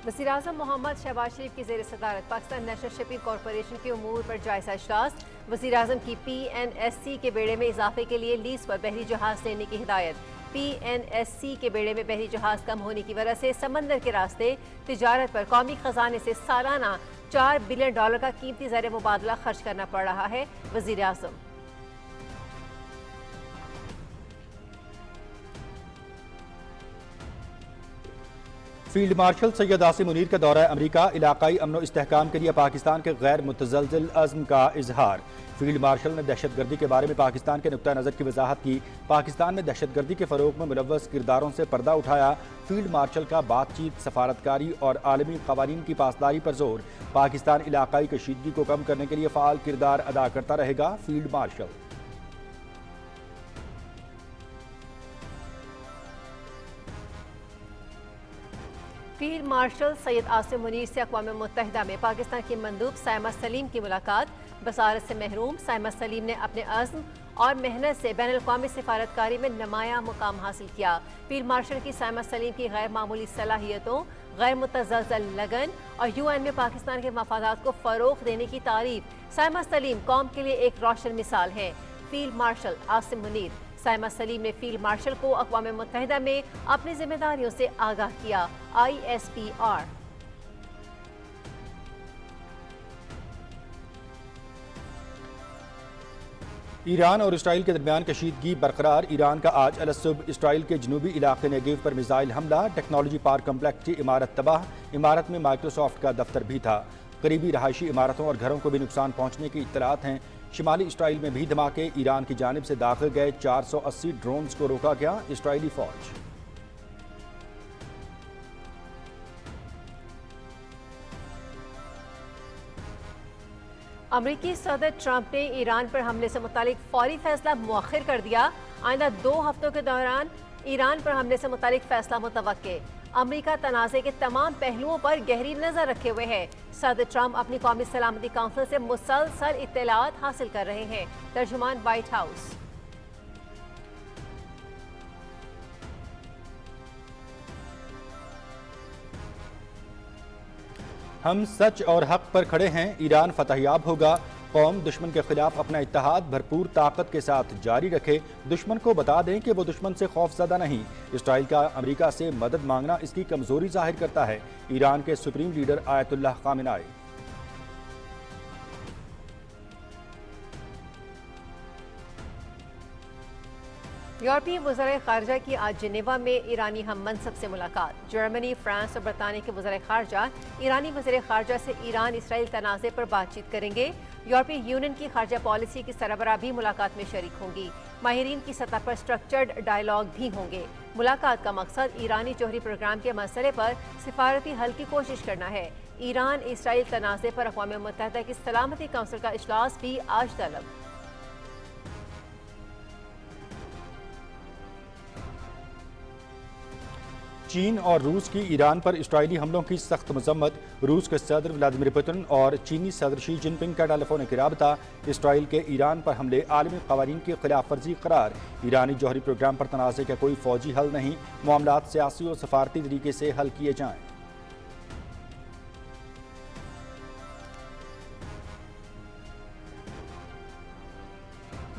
वज़ीर-ए-आज़म मोहम्मद शहबाज शरीफ की ज़ेर सदारत पाकिस्तान नेशनल शिपिंग कॉरपोरेशन के उमूर पर जायज़ा इजलास। वज़ीर-ए-आज़म की PNSC के बेड़े में इजाफे के लिए लीज पर बहरी जहाज़ लेने की हिदायत। PNSC के बेड़े में बहरी जहाज़ कम होने की वजह से समंदर के रास्ते तिजारत पर कौमी खजाने से सालाना $4 बिलियन का कीमती ज़र मुबादला खर्च करना पड़ रहा है। वज़ीर-ए-आज़म फील्ड मार्शल सैयद आसिम मुनीर का दौरा अमरीका, इलाकाई अमन व इस्तेहकाम के लिए पाकिस्तान के गैर मुतज़लज़िल अज़्म का इजहार। फील्ड मार्शल ने दहशतगर्दी के बारे में पाकिस्तान के नुक्ता नज़र की वजाहत की। पाकिस्तान में दहशतगर्दी के फ़रोग में मुलव्वस किरदारों से पर्दा उठाया। फील्ड मार्शल का बातचीत, सफारतकारी और आलमी क़वानीन की पासदारी पर जोर। पाकिस्तान इलाकाई कशीदगी को कम करने के लिए फ़ाल किरदार अदा करता रहेगा। Field marshal field marshal Syed Asim Munir से अक़वाम मुत्तहिदा में पाकिस्तान की मंदूब साइमा सलीम की मुलाकात। बसारत से महरूम साइमा सलीम ने अपने अज़्म और मेहनत से बैनुल अक़वामी सिफारतकारी में नुमाया मुकाम हासिल किया। फील्ड मार्शल की साइमा सलीम की गैर मामूली सलाहियतों, गैर मुतज़लज़ल लगन और UN में पाकिस्तान के मफादात को फ़रोग़ देने की तारीफ। साइमा सलीम कौम के लिए एक रोशन मिसाल है। Field marshal Asim Munir. साइमा सलीम ने फील्ड मार्शल को अक़वाम मुत्तहिदा में अपनी जिम्मेदारियों से आगाह किया। ISPR ईरान और इसराइल के दरमियान कशीदगी बरकरार। ईरान का आज अलसुबह इसराइल के जनूबी इलाके नेगेव पर मिसाइल हमला। टेक्नोलॉजी पार्क कम्प्लेक्स की इमारत तबाह। इमारत में माइक्रोसॉफ्ट का दफ्तर भी था। करीबी रहायशी इमारतों और घरों को भी नुकसान पहुंचने की इत्तलात हैं। शिमाली इसराइल में भी धमाके। ईरान की जानिब से दाखिल गए 480 ड्रोन्स को रोका गया। इसराइली फौज अमरीकी सदर ट्रंप ने ईरान पर हमले से मुतालिक फौरी फैसला मुअख्खर कर दिया। आइंदा 2 हफ्तों के दौरान ईरान पर हमले से मुतालिक फैसला मुतवक्के। अमरीका तनाज़े के तमाम पहलुओं पर गहरी नजर रखे हुए है। सदर ट्रंप अपनी कौमी सलामती काउंसिल से मुसलसल इत्तलात हासिल कर रहे हैं। तर्जुमान व्हाइट हाउस। हम सच और हक पर खड़े हैं। ईरान फतहयाब होगा। कौम दुश्मन के खिलाफ अपना इत्तेहाद भरपूर ताकत के साथ जारी रखे। दुश्मन को बता दें कि वो दुश्मन से खौफज़दा नहीं। इसराइल का अमेरिका से मदद मांगना इसकी कमजोरी जाहिर करता है। ईरान के सुप्रीम लीडर आयतुल्लाह खामेनेई। यूरोपीय वज़ीर ख़ारजा की आज जिनेवा में ईरानी हम मनसब से मुलाकात। जर्मनी, फ्रांस और बरतानिया के वज़ीर ख़ारजा ईरानी वज़ीर ख़ारजा से ईरान इसराइल तनाज़े पर बातचीत करेंगे। यूरोपीय यूनियन की ख़ारजा पॉलिसी की सरबराह भी मुलाकात में शरीक होंगी। माहिरीन की सतह पर स्ट्रक्चर्ड डायलॉग भी होंगे। मुलाकात का मकसद ईरानी जौहरी प्रोग्राम के मसले पर सिफारती हल की कोशिश करना है। ईरान इसराइल तनाज़े पर अक़वाम मुत्तहिदा की सलामती काउंसिल का इजलास भी आज तलब। चीन और रूस की ईरान पर इसराइली हमलों की सख्त मजम्मत। रूस के सदर व्लादिमीर पुतिन और चीनी सदर शी जिनपिंग का टेलीफोनिक राबता। इसराइल के ईरान पर हमले आलमी क़वानीन की खिलाफ वर्जी करार। ईरानी जौहरी प्रोग्राम पर तनाज़े का कोई फौजी हल नहीं। मामलात सियासी और सफारती तरीके से हल किए जाएँ।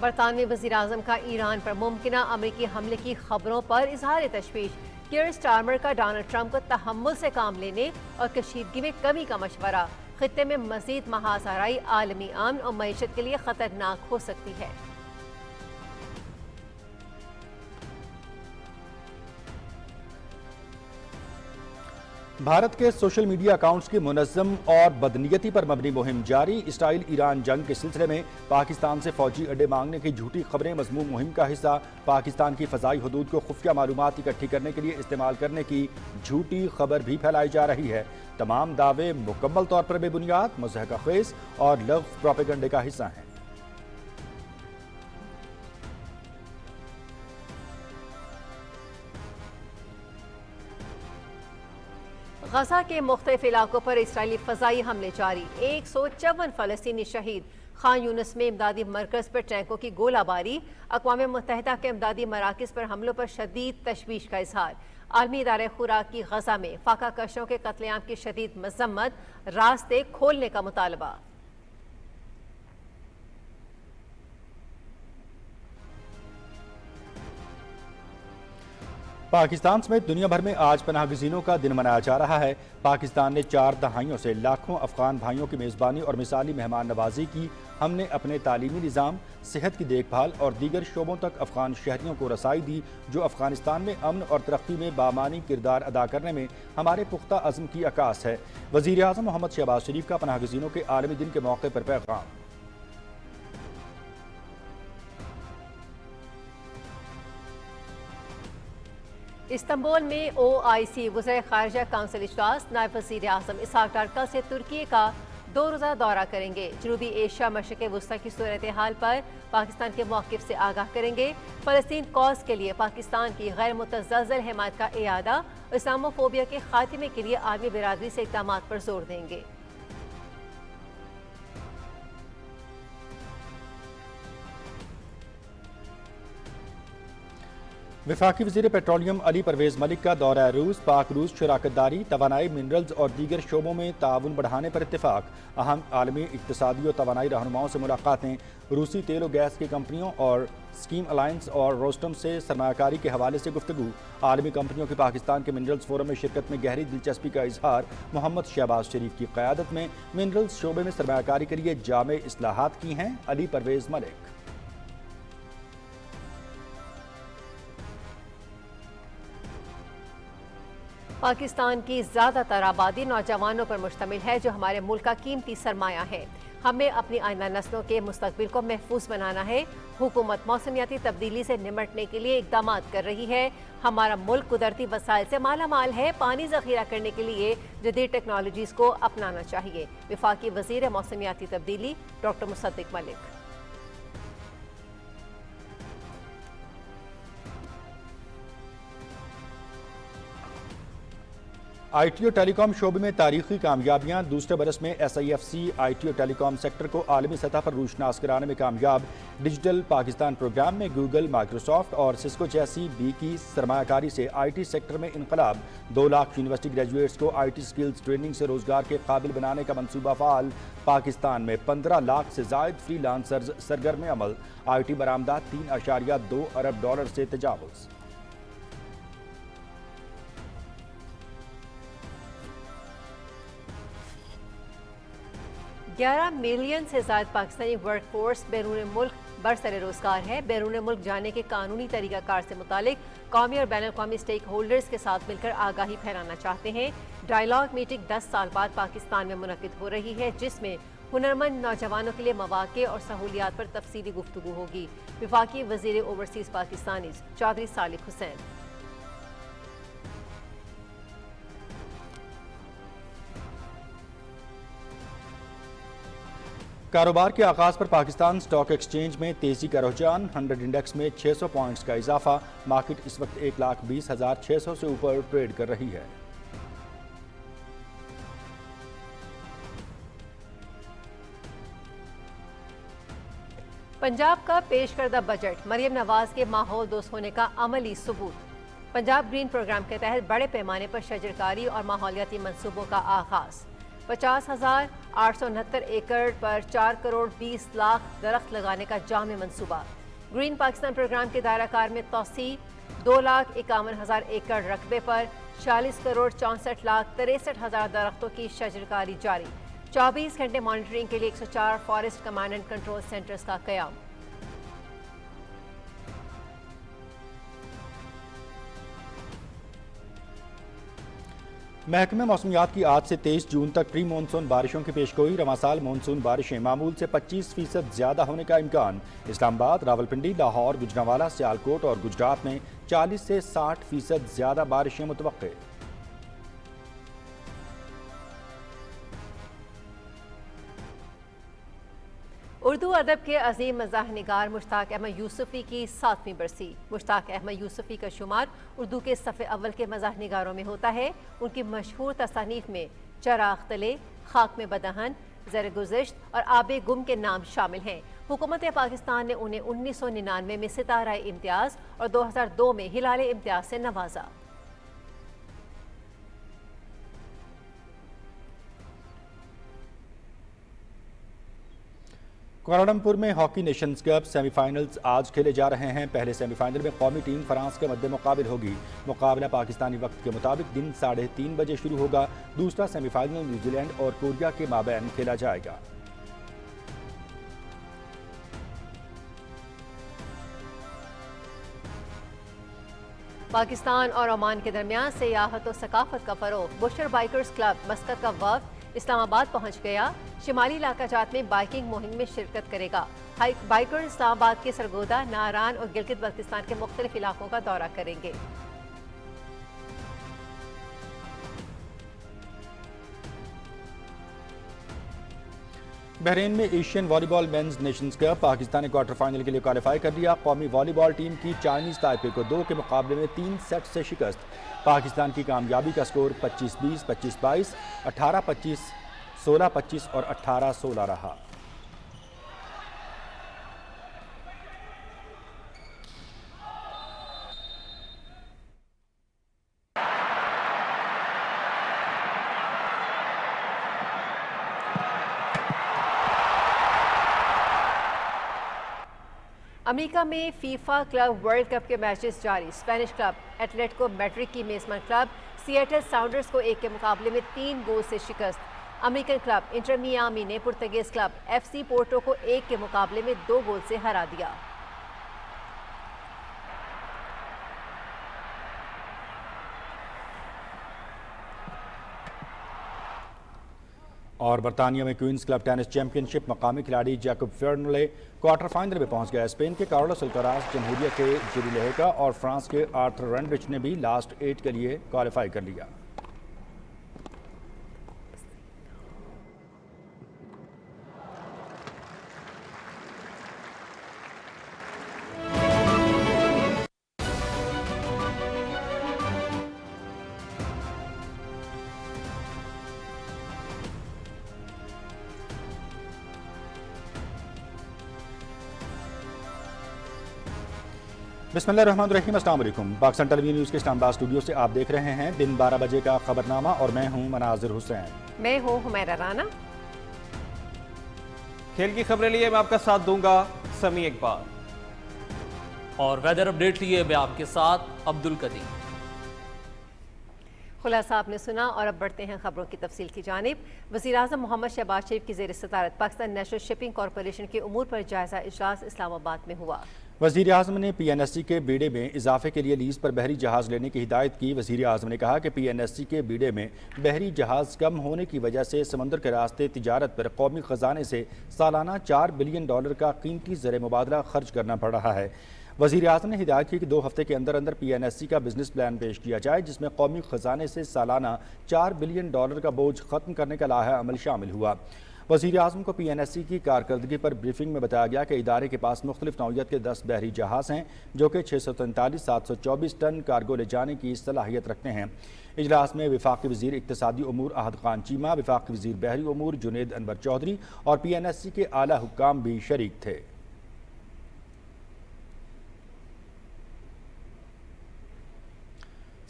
बरतानवी वज़ीर-ए-आज़म का ईरान पर मुमकिना अमरीकी हमले की खबरों पर इजहार तशवीश। कियर स्टारमर का डोनाल्ड ट्रंप को तहम्मुल से काम लेने और कशीदगी में कमी का मशवरा। खित्ते में मज़ीद महासाराई आलमी अमन और मईशत के लिए खतरनाक हो सकती है। भारत के सोशल मीडिया अकाउंट्स की मुनज़्ज़म और बदनीयती पर मबनी मुहिम जारी। इसराइल ईरान जंग के सिलसिले में पाकिस्तान से फौजी अड्डे मांगने की झूठी खबरें मज़मूम मुहिम का हिस्सा। पाकिस्तान की फ़ज़ाई हदूद को खुफिया मालूमात इकट्ठी करने के लिए इस्तेमाल करने की झूठी खबर भी फैलाई जा रही है। तमाम दावे मुकम्मल तौर पर बेबुनियाद, मज़हक़खेज़ और लग़्व प्रोपेगेंडे का हिस्सा हैं। गजा के मुख्तलिफ इलाकों पर इसराइली फ़ज़ाई हमले जारी। 154 फ़लस्तीनी शहीद। खान यूनिस में इमदादी मरकज़ पर टैंकों की गोलाबारी। अक़वाम मुत्तहिदा के इमदादी मराकज़ पर हमलों पर शदीद तशवीश का इजहार। आलमी इदारे खुराक की गजा में फाका कशों के कत्लेआम की शदीद मजम्मत, रास्ते खोलने का मुतालबा। पाकिस्तान समेत दुनिया भर में आज पनाह गज़ीनों का दिन मनाया जा रहा है। पाकिस्तान ने 4 दहाइयों से लाखों अफगान भाइयों की मेज़बानी और मिसाली मेहमान नवाजी की। हमने अपने तालीमी निज़ाम, सेहत की देखभाल और दीगर शोबों तक अफगान शहरियों को रसाई दी, जो अफगानिस्तान में अमन और तरक्की में बामानी किरदार अदा करने में हमारे पुख्ता अज़्म की अक्कास है। वज़ीर आज़म मोहम्मद शहबाज शरीफ का पनाह गज़ीनों के आलमी दिन के मौके पर पैगाम। इस्तांबुल में OIC वज़ीर ख़ारिजा काउंसिल इजलास, नायब वज़ीर आज़म इसहाक डार कल से तुर्की का 2 रोज़ा दौरा करेंगे। जनूबी एशिया मशरिक़ वुस्ता की सूरत हाल पर पाकिस्तान के मौक़िफ़ से आगाह करेंगे। फ़लस्तीन कॉज़ के लिए पाकिस्तान की गैर मुतज़लज़ल हिमायत का इआदा, इस्लामोफोबिया के खात्मे के लिए आलमी बिरादरी से इक़दामात पर जोर देंगे। वफाकी वज़ीर पेट्रोलियम अली परवेज़ मलिक का दौरा रूस, पाक रूस शराकतदारी, तवानाई, मिनरल्स और दीगर शोबों में ताउन बढ़ाने पर इत्तेफाक। अहम आलमी इक़्तिसादी और तवानाई रहनुमाओं से मुलाकातें। रूसी तेल और गैस की कंपनियों और स्कीम अलायंस और रोस्टम से सरमायाकारी के हवाले से गुफ्तगू। आलमी कंपनियों की पाकिस्तान के मिनरल्स फोरम में शिरकत में गहरी दिलचस्पी का इजहार। मोहम्मद शहबाज शरीफ की क़यादत में मिनरल्स शोबे में सरमायाकारी के लिए जामे इस्लाहात की हैं। अली परवेज़ मलिक। पाकिस्तान की ज़्यादातर आबादी नौजवानों पर मुश्तमिल है, जो हमारे मुल्क का कीमती सरमाया है। हमें अपनी आइंदा नस्लों के मुस्तकबिल को महफूज बनाना है। हुकूमत मौसमियाती तब्दीली से निमटने के लिए इक़दामात कर रही है। हमारा मुल्क कुदरती वसाइल से माला माल है। पानी ज़ख़ीरा करने के लिए जदीद टेक्नोलॉजीज़ को अपनाना चाहिए। वफाकी वज़ीर मौसमियाती तब्दीली डॉक्टर मुसद्दिक मलिक। IT और टेलीकॉम शोबे में तारीखी कामयाबियां। दूसरे बरस में SIFC IT और टेलीकॉम सेक्टर को आलमी सतह पर रूशनास कराने में कामयाब। डिजिटल पाकिस्तान प्रोग्राम में गूगल, माइक्रोसॉफ्ट और सिस्को जैसी बी की सरमायाकारी से IT सेक्टर में इनकलाब। 2 लाख यूनिवर्सिटी ग्रेजुएट्स को IT स्किल्स ट्रेनिंग से रोजगार के काबिल बनाने का मंसूबा फाल। पाकिस्तान में 15 लाख से जायद फ्रीलांसर्स सरगर्म अमल। IT बरामदात $3.2 अरब से तजावुज़। 11 मिलियन से ज़्यादा पाकिस्तानी वर्क फोर्स बैरून मुल्क बरसर रोज़गार है। बैरून मुल्क जाने के कानूनी तरीक़ाकार से मुतालिक कौमी और बैनुल-अक़वामी स्टेक होल्डर्स के साथ मिलकर आगाही फैलाना चाहते हैं। डायलॉग मीटिंग 10 साल बाद पाकिस्तान में मुनक़िद हो रही है, जिसमें हुनरमंद नौजवानों के लिए मौक़े और सहूलियात पर तफसीली गुफ्तगू होगी। वफाकी वज़ीर ओवरसीज़ पाकिस्तानीज़ चौधरी सालिक हुसैन। कारोबार के आगाज पर पाकिस्तान स्टॉक एक्सचेंज में तेजी का रुझान। 100 इंडेक्स में 600 पॉइंट्स का इजाफा। मार्केट इस वक्त 1,20,600 से ऊपर ट्रेड कर रही है। पंजाब का पेश करदा बजट मरियम नवाज के माहौल दोस्त होने का अमली सबूत। पंजाब ग्रीन प्रोग्राम के तहत बड़े पैमाने पर शजरकारी और माहौलियाती मंसूबों का आगाज। 50,869 एकड़ पर 4 करोड़ 20 लाख दरख्त लगाने का जामे मंसूबा। ग्रीन पाकिस्तान प्रोग्राम के दायरा कार में तोसी। 2,51,000 एकड़ रकबे पर 46 करोड़ 64 लाख 63,000 दरख्तों की शजरकारी जारी। 24 घंटे मॉनिटरिंग के लिए 104 forest command and control centres का क़याम। महकमे मौसमियात की आज से 23 जून तक प्री मानसून बारिशों की पेशगोई। रवासाल मानसून बारिशें मामूल से 25% ज्यादा होने का इम्कान। इस्लामाबाद, रावलपिंडी, लाहौर, गुजरांवाला, सियालकोट और गुजरात में 40 से 60% ज्यादा बारिशें मुतवक्के। उर्दू अदब के अजीम मज़ाह निगार मुश्ताक अहमद यूसुफ़ी की 7वीं बरसी। मुश्ताक अहमद यूसुफ़ी का शुमार उर्दू के सफ़े अव्वल के मज़ाह निगारों में होता है। उनकी मशहूर तसानीफ़ में चराग़ तले, खाक में बदहन, ज़र गुज़िश्त और आबे गुम के नाम शामिल हैं। हुकूमत पाकिस्तान ने उन्हें 1999 में सितारा इम्तियाज़ और 2002 में हिलाल इम्तियाज़ से नवाजा। کوالالمپور میں hockey nations cup semi finals آج کھیلے جا رہے ہیں۔ پہلے سیمی فائنل میں قومی ٹیم فرانس کے مد مقابل ہوگی۔ مقابلہ پاکستانی وقت کے مطابق دن 3:30 بجے شروع ہوگا۔ دوسرا سیمی فائنل نیوزی لینڈ اور کوریا کے مابین کھیلا جائے گا۔ پاکستان اور عمان کے درمیان سیاحت و ثقافت کا فروغ۔ بشر بائیکرز کلب مسقط کا وفد اسلام آباد پہنچ گیا۔ شمالی علاقہ جات میں بائیکنگ مہم میں شرکت کرے گا۔ بائیکرز اسلام آباد کے سرگودا، ناران اور گلگت بلتستان کے مختلف علاقوں کا دورہ کریں گے۔ بحرین میں ایشین والی بال مینز نیشنز کپ پاکستان نے کوارٹر فائنل کے لیے کوالیفائی کر لیا۔ قومی والی بال ٹیم کی چائنیز تائپے کو 2 کے مقابلے میں 3 سیٹ سے شکست۔ پاکستان کی کامیابی کا سکور 25-20، 25-22، 18-25، 16-25 اور 18-16 رہا۔ امریکہ میں فیفا کلب ورلڈ کپ کے میچز جاری۔ اسپینش کلب ایٹلیٹیکو میڈرڈ کی میزبان کلب سیئٹل ساؤنڈرز کو 1 کے مقابلے میں 3 گول سے شکست۔ امریکن کلب انٹر میامی نے پرتگیز کلب ایف سی پورٹو کو 1 کے مقابلے میں 2 گول سے ہرا دیا۔ اور برطانیہ میں کوئنز کلب ٹینس چیمپئن شپ مقامی کھلاڑی جیکب فرنلے کوارٹر فائنل میں پہنچ گیا۔ اسپین کے کارلوس الکراز، جمہوریہ کے جیری لہیکا اور فرانس کے آرتھر رینڈرچ نے بھی لاسٹ 8 کے لیے کوالیفائی کر لیا۔ بسم اللہ الرحمن الرحیم، السلام علیکم۔ پاکستان ٹیلی ویژن نیوز کے اسلام آباد اسٹوڈیو سے آپ دیکھ رہے ہیں دن 12 بجے کا خبرنامہ اور میں ہوں مناظر حسین۔ میں ہوں حمیرہ رانا۔ کھیل کی خبریں لیے میں آپ کا ساتھ دوں گا سمیع اقبال، اور ویدر اپڈیٹ لیے میں آپ کے ساتھ عبدالقدیم۔ خلاصہ آپ نے سنا اور اب بڑھتے ہیں خبروں کی تفصیل کی جانب۔ وزیراعظم محمد شہباز شریف کی زیر صدارت پاکستان نیشنل شپنگ کارپوریشن کے امور پر جائزہ اجلاس اسلام آباد میں ہوا۔ وزیر اعظم نے پی این ایس سی کے بیڑے میں اضافے کے لیے لیز پر بحری جہاز لینے کی ہدایت کی۔ وزیر اعظم نے کہا کہ پی این ایس سی کے بیڑے میں بحری جہاز کم ہونے کی وجہ سے سمندر کے راستے تجارت پر قومی خزانے سے سالانہ $4 بلین کا قیمتی زر مبادلہ خرچ کرنا پڑ رہا ہے۔ وزیر اعظم نے ہدایت کی کہ 2 ہفتے کے اندر اندر پی این ایس سی کا بزنس پلان پیش کیا جائے، جس میں قومی خزانے سے سالانہ $4 بلین کا بوجھ ختم کرنے کا لائحہ عمل شامل ہوا۔ وزیر اعظم کو پی این ایس سی کی کارکردگی پر بریفنگ میں بتایا گیا کہ ادارے کے پاس مختلف نوعیت کے 10 بحری جہاز ہیں جو کہ 643,724 ٹن کارگو لے جانے کی صلاحیت رکھتے ہیں۔ اجلاس میں وفاقی وزیر اقتصادی امور احد خان چیمہ، وفاقی وزیر بحری امور جنید انور چودھری اور پی این ایس سی کے اعلیٰ حکام بھی شریک تھے۔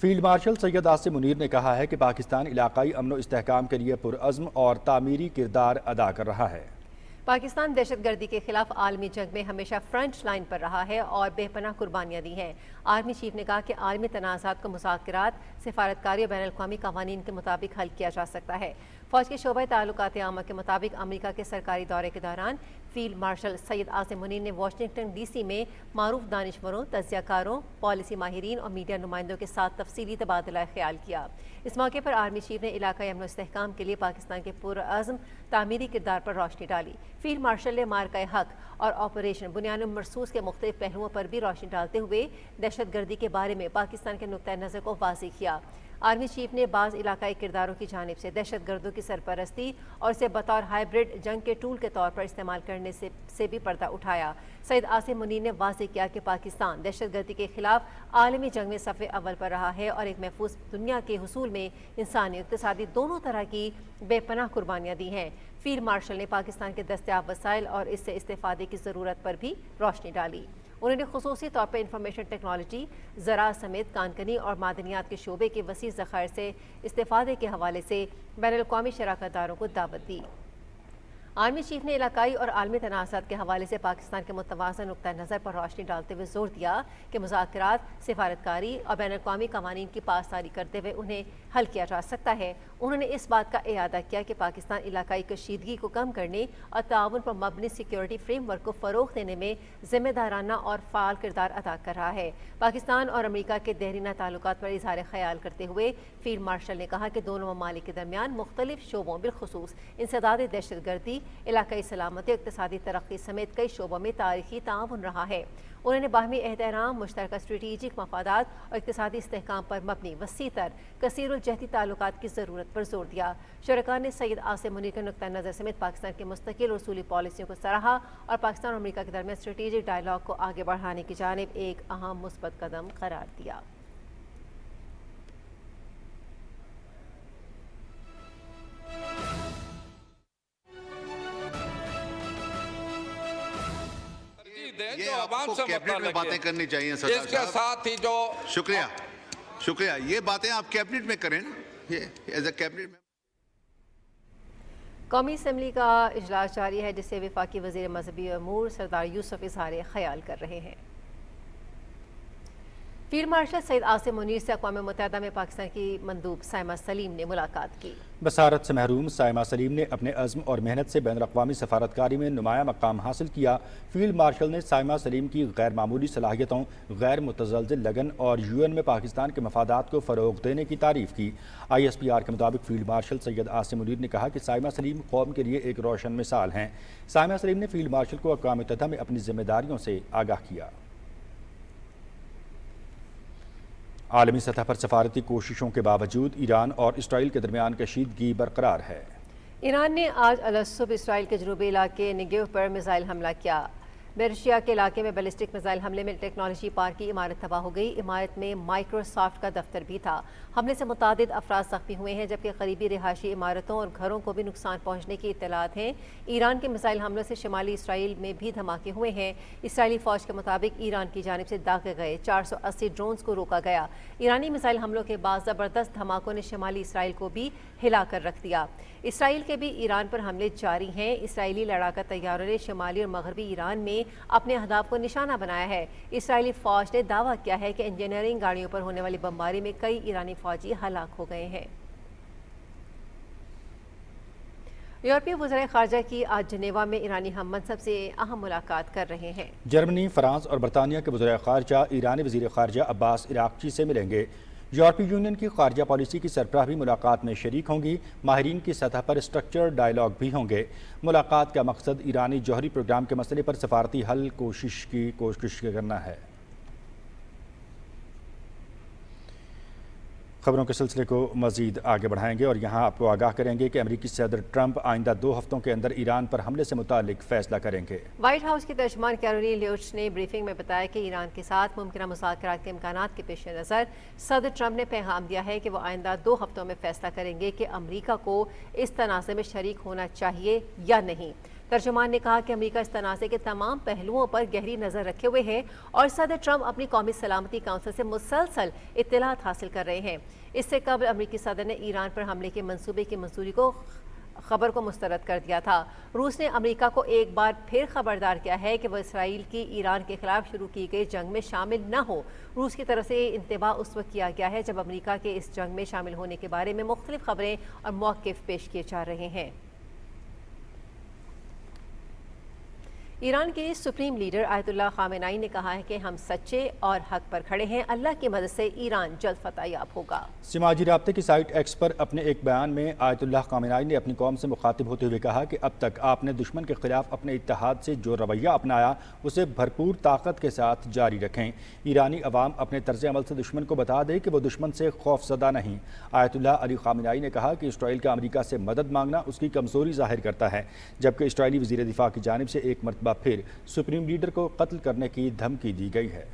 فیلڈ مارشل سید عاصم منیر نے کہا ہے کہ پاکستان علاقائی امن و استحکام کے لیے پرعزم اور تعمیری کردار ادا کر رہا ہے۔ پاکستان دہشت گردی کے خلاف عالمی جنگ میں ہمیشہ فرنٹ لائن پر رہا ہے اور بے پناہ قربانیاں دی ہیں۔ آرمی چیف نے کہا کہ عالمی تنازعات کو مذاکرات، سفارتکاری اور بین الاقوامی قوانین کے مطابق حل کیا جا سکتا ہے۔ فوج کے شعبہ تعلقات عامہ کے مطابق امریکہ کے سرکاری دورے کے دوران فیلڈ مارشل سید عاصم منیر نے واشنگٹن ڈی سی میں معروف دانشوروں، تجزیہ کاروں، پالیسی ماہرین اور میڈیا نمائندوں کے ساتھ تفصیلی تبادلہ خیال کیا۔ اس موقع پر آرمی چیف نے علاقائی امن و استحکام کے لیے پاکستان کے پرعزم تعمیری کردار پر روشنی ڈالی۔ فیلڈ مارشل نے مارکہ حق اور آپریشن بنیاد مرصوص کے مختلف پہلوؤں پر بھی روشنی ڈالتے ہوئے دہشت گردی کے بارے میں پاکستان کے نقطۂ نظر کو واضح کیا۔ آرمی چیف نے بعض علاقائی کرداروں کی جانب سے دہشت گردوں کی سرپرستی اور اسے بطور ہائبرڈ جنگ کے ٹول کے طور پر استعمال کرنے سے بھی پردہ اٹھایا۔ سید عاصم منیر نے واضح کیا کہ پاکستان دہشت گردی کے خلاف عالمی جنگ میں صف اول پر رہا ہے اور ایک محفوظ دنیا کے حصول میں انسانی اقتصادی دونوں طرح کی بے پناہ قربانیاں دی ہیں۔ فیلڈ مارشل نے پاکستان کے دستیاب وسائل اور اس سے استفادے کی ضرورت پر بھی روشنی ڈالی۔ انہوں نے خصوصی طور پر انفارمیشن ٹیکنالوجی، زراعت سمیت کانکنی اور معدنیات کے شعبے کے وسیع ذخائر سے استفادے کے حوالے سے بین الاقوامی شراکت داروں کو دعوت دی۔ आर्मी चीफ ने इलाकाई और आलमी तनाज़ात के हवाले से पाकिस्तान के मुतवाज़न नुक्ता नज़र पर रोशनी डालते हुए जोर दिया कि मुज़ाकरात, सिफारतकारी और बैनुल-अक़वामी क़वानीन की पासदारी करते हुए उन्हें हल किया जा सकता है। उन्होंने इस बात का इयादा किया कि पाकिस्तान इलाकाई कशीदगी को कम करने और ताउन पर मबनी सिक्योरिटी फ्रेमवर्क को फ़रोग़ देने में ज़िम्मेदाराना और फ़ाल किरदार अदा कर रहा है। पाकिस्तान और अमरीका के देरीना ताल्लुकात पर इज़हार ख़याल करते हुए फील्ड मार्शल ने कहा कि दोनों ममालिक के दरमियान मुख्तलिफ शोबों बिलखुसूस इंसदाद दहशतगर्दी, इलाकाई सलामती, इक़्तिसादी तरक्की समेत कई शोबों में तारीखी ताउन रहा है। उन्होंने बाहमी एहतराम, मुश्तरका स्ट्रेटेजिक मफादात और इक़्तिसादी इस्तेहकाम पर मबनी वसीतर कसीरुल जहती ताल्लुकात की ज़रूरत पर जोर दिया। शुरका ने सैयद आसिम मुनीर के नुक्ता नज़र समेत पाकिस्तान की मुस्तकिल उसूली पॉलिसियों को सराहा और पाकिस्तान और अमरीका के दरमियान स्ट्रेटेजिक डायलॉग को आगे बढ़ाने की जानिब एक अहम मुस्बत कदम करार दिया। ये आपको कैबिनेट में बातें करनी चाहिए सरदार इसके साहब। साथ ही जो शुक्रिया, ये बातें आप कैबिनेट में करें ना, ये एज ए कैबिनेट में। कौमी असम्बली का इजलास जारी है, जिससे वफाकी वज़ीर मजहबी अमूर सरदार यूसुफ इज़हार ख़याल कर रहे हैं। फील्ड मार्शल सैयद आसिम मुनीर से अक़वाम मुत्तहिदा में पाकिस्तान की मंदूब साइमा सलीम ने मुलाकात की। बसारत से महरूम साइमा सलीम ने अपने अज़्म और मेहनत से बैनुल-अक़वामी सफारतकारी में नुमाया मकाम हासिल किया। फील्ड मार्शल ने साइमा सलीम की गैर मामूली सलाहियतों, गैर मुतज़लज़िल लगन और UN में पाकिस्तान के मफादात को फ़रोग़ देने की तारीफ़ की। ISPR के मुताबिक फील्ड मार्शल सैयद आसिम मुनीर ने कहा कि साइमा सलीम कौम के लिए एक रोशन मिसाल हैं। साइमा सलीम ने फील्ड मार्शल को अक़वाम मुत्तहिदा में अपनी ज़िम्मेदारियों से आगाह किया। आलमी सतह पर सफारती कोशिशों के बावजूद ईरान और इसराइल के दरमियान कशीदगी बरकरार है। ईरान ने आज अलसुब इसराइल के जनूबी इलाके नेगेव पर मिसाइल हमला किया। बेरशिया के इलाके में बैलिस्टिक मिसाइल हमले में टेक्नोलॉजी पार्क की इमारत तबाह हो गई। इमारत में माइक्रोसॉफ्ट का दफ्तर भी था। हमले से मुतादिद अफराद ज़ख्मी हुए हैं, जबकि करीबी रिहायशी इमारतों और घरों को भी नुकसान पहुँचने की इत्तलात हैं। ईरान के मिसाइल हमलों से शुमाली इसराइल में भी धमाके हुए हैं। इसराइली फ़ौज के मुताबिक ईरान की जानिब से दागे गए 480 ड्रोन्स को रोका गया। ईरानी मिसाइल हमलों के बाद ज़बरदस्त धमाकों ने शुमाली इसराइल को भी हिला कर रख दिया। इसराइल के भी ईरान पर हमले जारी हैं। इसराइली लड़ाका तैयारों ने शुमाली और मगरबी ईरान में अपने अहदाफ को निशाना बनाया है। इसराइली फ़ौज ने दावा किया है कि इंजीनियरिंग गाड़ियों पर होने वाली बमबारी में कई ईरानी फ़ौजी हलाक हो गए हैं। यूरोपीय वज़ीर ख़ारजा की आज जनेवा में ईरानी हम मनसब से अहम मुलाकात कर रहे हैं। जर्मनी, फ्रांस और बरतानिया के वज़ीर ख़ारजा ईरानी वज़ीर ख़ारजा अब्बास इराक़ची से मिलेंगे। यूरोपीय यूनियन की ख़ारजा पॉलिसी की सरबराह भी मुलाकात में शरीक होंगी। माहिरीन की सतह पर स्ट्रक्चर डायलॉग भी होंगे। मुलाकात का मकसद ईरानी जौहरी प्रोग्राम के मसले पर सफारती हल कोशिश करना है। खबरों के सिलसिले को मज़ीद आगे बढ़ाएंगे और यहाँ आपको आगाह करेंगे कि अमेरिकी सदर ट्रंप आइंदा 2 हफ्तों के अंदर ईरान पर हमले से मुतालिक फैसला करेंगे। व्हाइट हाउस की तर्जुमान कैरोलिन ल्यूच ने ब्रीफिंग में बताया कि ईरान के साथ मुमकिन मुज़ाकरात के इम्कानात के पेश नज़र सदर ट्रंप ने पैगाम दिया है कि वो आइंदा 2 हफ्तों में फैसला करेंगे कि अमरीका को इस तनाज़े में शरीक होना चाहिए या नहीं। तर्जुमान ने कहा कि अमेरिका इस तनाज़े के तमाम पहलुओं पर गहरी नज़र रखे हुए है और सदर ट्रंप अपनी कौमी सलामती काउंसिल से मुसलसल इत्तलात हासिल कर रहे हैं। इससे कबल अमेरिकी सदर ने ईरान पर हमले के मंसूबे की मंजूरी को खबर को मुस्तरद कर दिया था। रूस ने अमेरिका को एक बार फिर खबरदार किया है कि वह इसराइल की ईरान के खिलाफ शुरू की गई जंग में शामिल न हो। रूस की तरफ से इंतबाह उस वक्त किया गया है जब अमेरिका के इस जंग में शामिल होने के बारे में मुख्तलिफ खबरें और मौक़िफ़ पेश किए जा रहे हैं। ईरान के सुप्रीम लीडर आयतुल्लाह खामेनाई ने कहा है कि हम सच्चे और हक पर खड़े हैं। अल्लाह की मदद से ईरान जल्द फतहयाब होगा। समाजी राब्ते की साइट एक्स पर अपने एक बयान में आयतुल्लाह खामेनाई ने अपनी कौम से मुखातिब होते हुए कहा कि अब तक आपने दुश्मन के खिलाफ अपने इत्तेहाद से जो रवैया अपनाया उसे भरपूर ताकत के साथ जारी रखें। ईरानी अवाम अपने तर्ज अमल से दुश्मन को बता दे कि वो दुश्मन से खौफजदा नहीं। आयतुल्लाह अली खामेनाई ने कहा कि इसराइल का अमेरिका से मदद मांगना उसकी कमज़ोरी ज़ाहिर करता है, जबकि इसराइली वज़ीर दिफा की जानिब से एक मरतबा फिर सुप्रीम लीडर को कत्ल करने की धमकी दी गई है।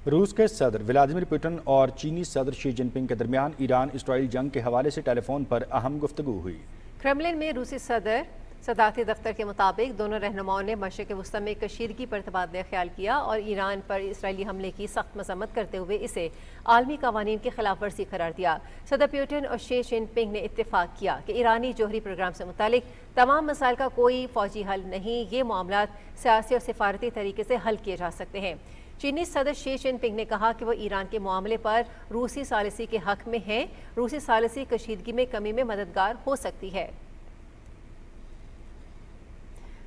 रूस के सदर व्लादिमीर पुतिन और चीनी सदर शी जिनपिंग के दरमियान ईरान इसराइल जंग के हवाले से टेलीफोन पर अहम गुफ्तगू हुई। क्रेमलिन में रूसी सदर صدارتی دفتر کے مطابق دونوں رہنماؤں نے مشرق وسطی میں کشیدگی پر تبادلہ خیال کیا اور ایران پر اسرائیلی حملے کی سخت مذمت کرتے ہوئے اسے عالمی قوانین کی خلاف ورزی قرار دیا۔ صدر پیوٹن اور شی جن پنگ نے اتفاق کیا کہ ایرانی جوہری پروگرام سے متعلق تمام مسائل کا کوئی فوجی حل نہیں، یہ معاملات سیاسی اور سفارتی طریقے سے حل کیے جا سکتے ہیں۔ چینی صدر شی جن پنگ نے کہا کہ وہ ایران کے معاملے پر روسی ثالثی کے حق میں ہیں۔ روسی ثالثی کشیدگی میں کمی میں مددگار ہو سکتی ہے۔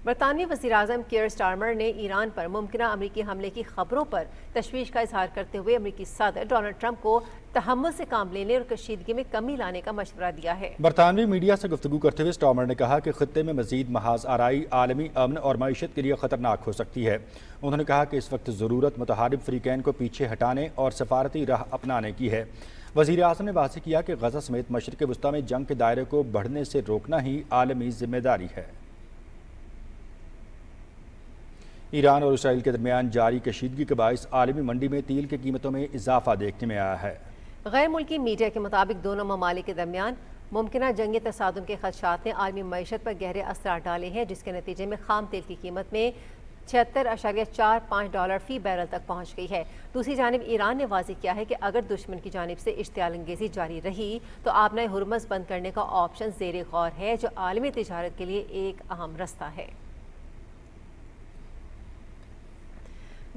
برطانوی وزیراعظم کیئر سٹارمر نے ایران پر ممکنہ امریکی حملے کی خبروں پر تشویش کا اظہار کرتے ہوئے امریکی صدر ڈونلڈ ٹرمپ کو تحمل سے کام لینے اور کشیدگی میں کمی لانے کا مشورہ دیا ہے۔ برطانوی میڈیا سے گفتگو کرتے ہوئے سٹارمر نے کہا کہ خطے میں مزید محاذ آرائی عالمی امن اور معیشت کے لیے خطرناک ہو سکتی ہے۔ انہوں نے کہا کہ اس وقت ضرورت متحارب فریقین کو پیچھے ہٹانے اور سفارتی راہ اپنانے کی ہے۔ وزیر اعظم نے واضح کیا کہ غزہ سمیت مشرق وسطی میں جنگ کے دائرے کو بڑھنے سے روکنا ہی عالمی ذمہ داری ہے۔ ایران اور اسرائیل کے درمیان جاری کشیدگی کے باعث عالمی منڈی میں تیل کی قیمتوں میں اضافہ دیکھنے میں آیا ہے۔ غیر ملکی میڈیا کے مطابق دونوں ممالک کے درمیان ممکنہ جنگی تصادم کے خدشات نے عالمی معیشت پر گہرے اثرات ڈالے ہیں، جس کے نتیجے میں خام تیل کی قیمت میں 76.45 ڈالر فی بیرل تک پہنچ گئی ہے۔ دوسری جانب ایران نے واضح کیا ہے کہ اگر دشمن کی جانب سے اشتعال انگیزی جاری رہی تو آبنائے ہرمز بند کرنے کا آپشن زیر غور ہے، جو عالمی تجارت کے لیے ایک اہم رستہ ہے۔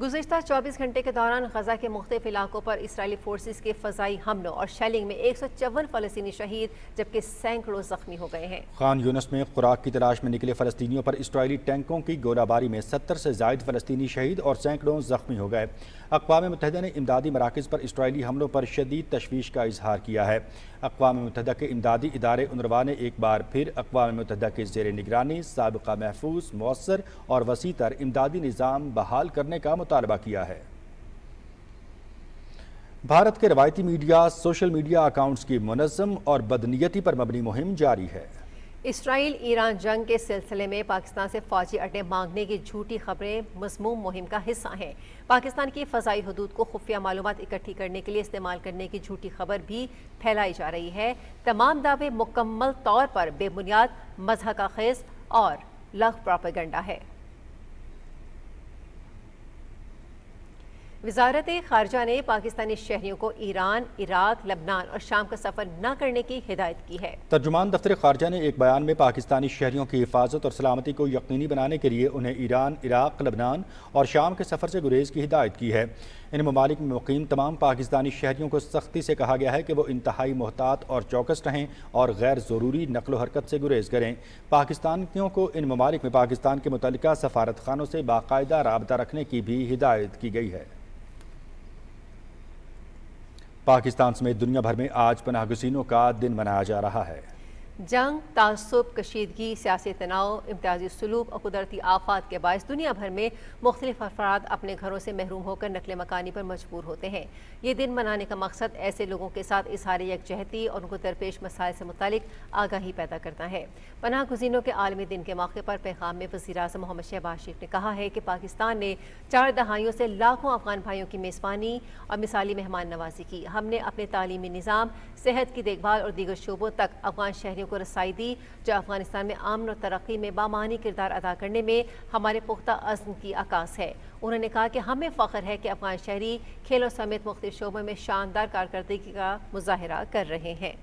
گزشتہ 24 گھنٹے کے دوران غزہ کے مختلف علاقوں پر اسرائیلی فورسز کے فضائی حملوں اور شیلنگ میں 154 فلسطینی شہید جبکہ سینکڑوں زخمی ہو گئے ہیں۔ خان یونس میں خوراک کی تلاش میں نکلے فلسطینیوں پر اسرائیلی ٹینکوں کی گولہ باری میں 70 سے زائد فلسطینی شہید اور سینکڑوں زخمی ہو گئے۔ اقوام متحدہ نے امدادی مراکز پر اسرائیلی حملوں پر شدید تشویش کا اظہار کیا ہے۔ اقوام متحدہ کے امدادی ادارے UNRWA نے ایک بار پھر اقوام متحدہ کے زیر نگرانی سابقہ محفوظ، مؤثر اور وسیع تر امدادی نظام بحال کرنے کا مطالبہ کیا ہے۔ بھارت کے روایتی میڈیا سوشل میڈیا اکاؤنٹس کی منظم اور بدنیتی پر مبنی مہم جاری ہے۔ اسرائیل ایران جنگ کے سلسلے میں پاکستان سے فوجی اڈے مانگنے کی جھوٹی خبریں مذموم مہم کا حصہ ہیں۔ پاکستان کی فضائی حدود کو خفیہ معلومات اکٹھی کرنے کے لیے استعمال کرنے کی جھوٹی خبر بھی پھیلائی جا رہی ہے۔ تمام دعوے مکمل طور پر بے بنیاد، مضحکہ خیز اور لغو پروپیگنڈا ہے۔ وزارت خارجہ نے پاکستانی شہریوں کو ایران، عراق، لبنان اور شام کا سفر نہ کرنے کی ہدایت کی ہے۔ ترجمان دفتر خارجہ نے ایک بیان میں پاکستانی شہریوں کی حفاظت اور سلامتی کو یقینی بنانے کے لیے انہیں ایران، عراق، لبنان اور شام کے سفر سے گریز کی ہدایت کی ہے۔ ان ممالک میں مقیم تمام پاکستانی شہریوں کو سختی سے کہا گیا ہے کہ وہ انتہائی محتاط اور چوکس رہیں اور غیر ضروری نقل و حرکت سے گریز کریں۔ پاکستانیوں کو ان ممالک میں پاکستان کے متعلقہ سفارت خانوں سے باقاعدہ رابطہ رکھنے کی بھی ہدایت کی گئی ہے۔ پاکستان سمیت دنیا بھر میں آج پناہ گزینوں کا دن منایا جا رہا ہے۔ جنگ، تعصب، کشیدگی، سیاسی تناؤ، امتیازی سلوک اور قدرتی آفات کے باعث دنیا بھر میں مختلف افراد اپنے گھروں سے محروم ہو کر نقل مکانی پر مجبور ہوتے ہیں۔ یہ دن منانے کا مقصد ایسے لوگوں کے ساتھ اظہار یکجہتی اور ان کو درپیش مسائل سے متعلق آگاہی پیدا کرنا ہے۔ پناہ گزینوں کے عالمی دن کے موقع پر پیغام میں وزیر اعظم محمد شہباز شریف نے کہا ہے کہ پاکستان نے 4 دہائیوں سے لاکھوں افغان بھائیوں کی میزبانی اور مثالی مہمان نوازی کی۔ ہم نے اپنے تعلیمی نظام، صحت کی دیکھ بھال اور دیگر شعبوں تک افغان شہریوں کو رسائی دی، جو افغانستان میں امن اور ترقی میں بامعنی کردار ادا کرنے میں ہمارے پختہ عزم کی عکاس ہے۔ انہوں نے کہا کہ ہمیں فخر ہے کہ افغان شہری کھیلوں سمیت مختلف شعبوں میں شاندار کارکردگی کا مظاہرہ کر رہے ہیں۔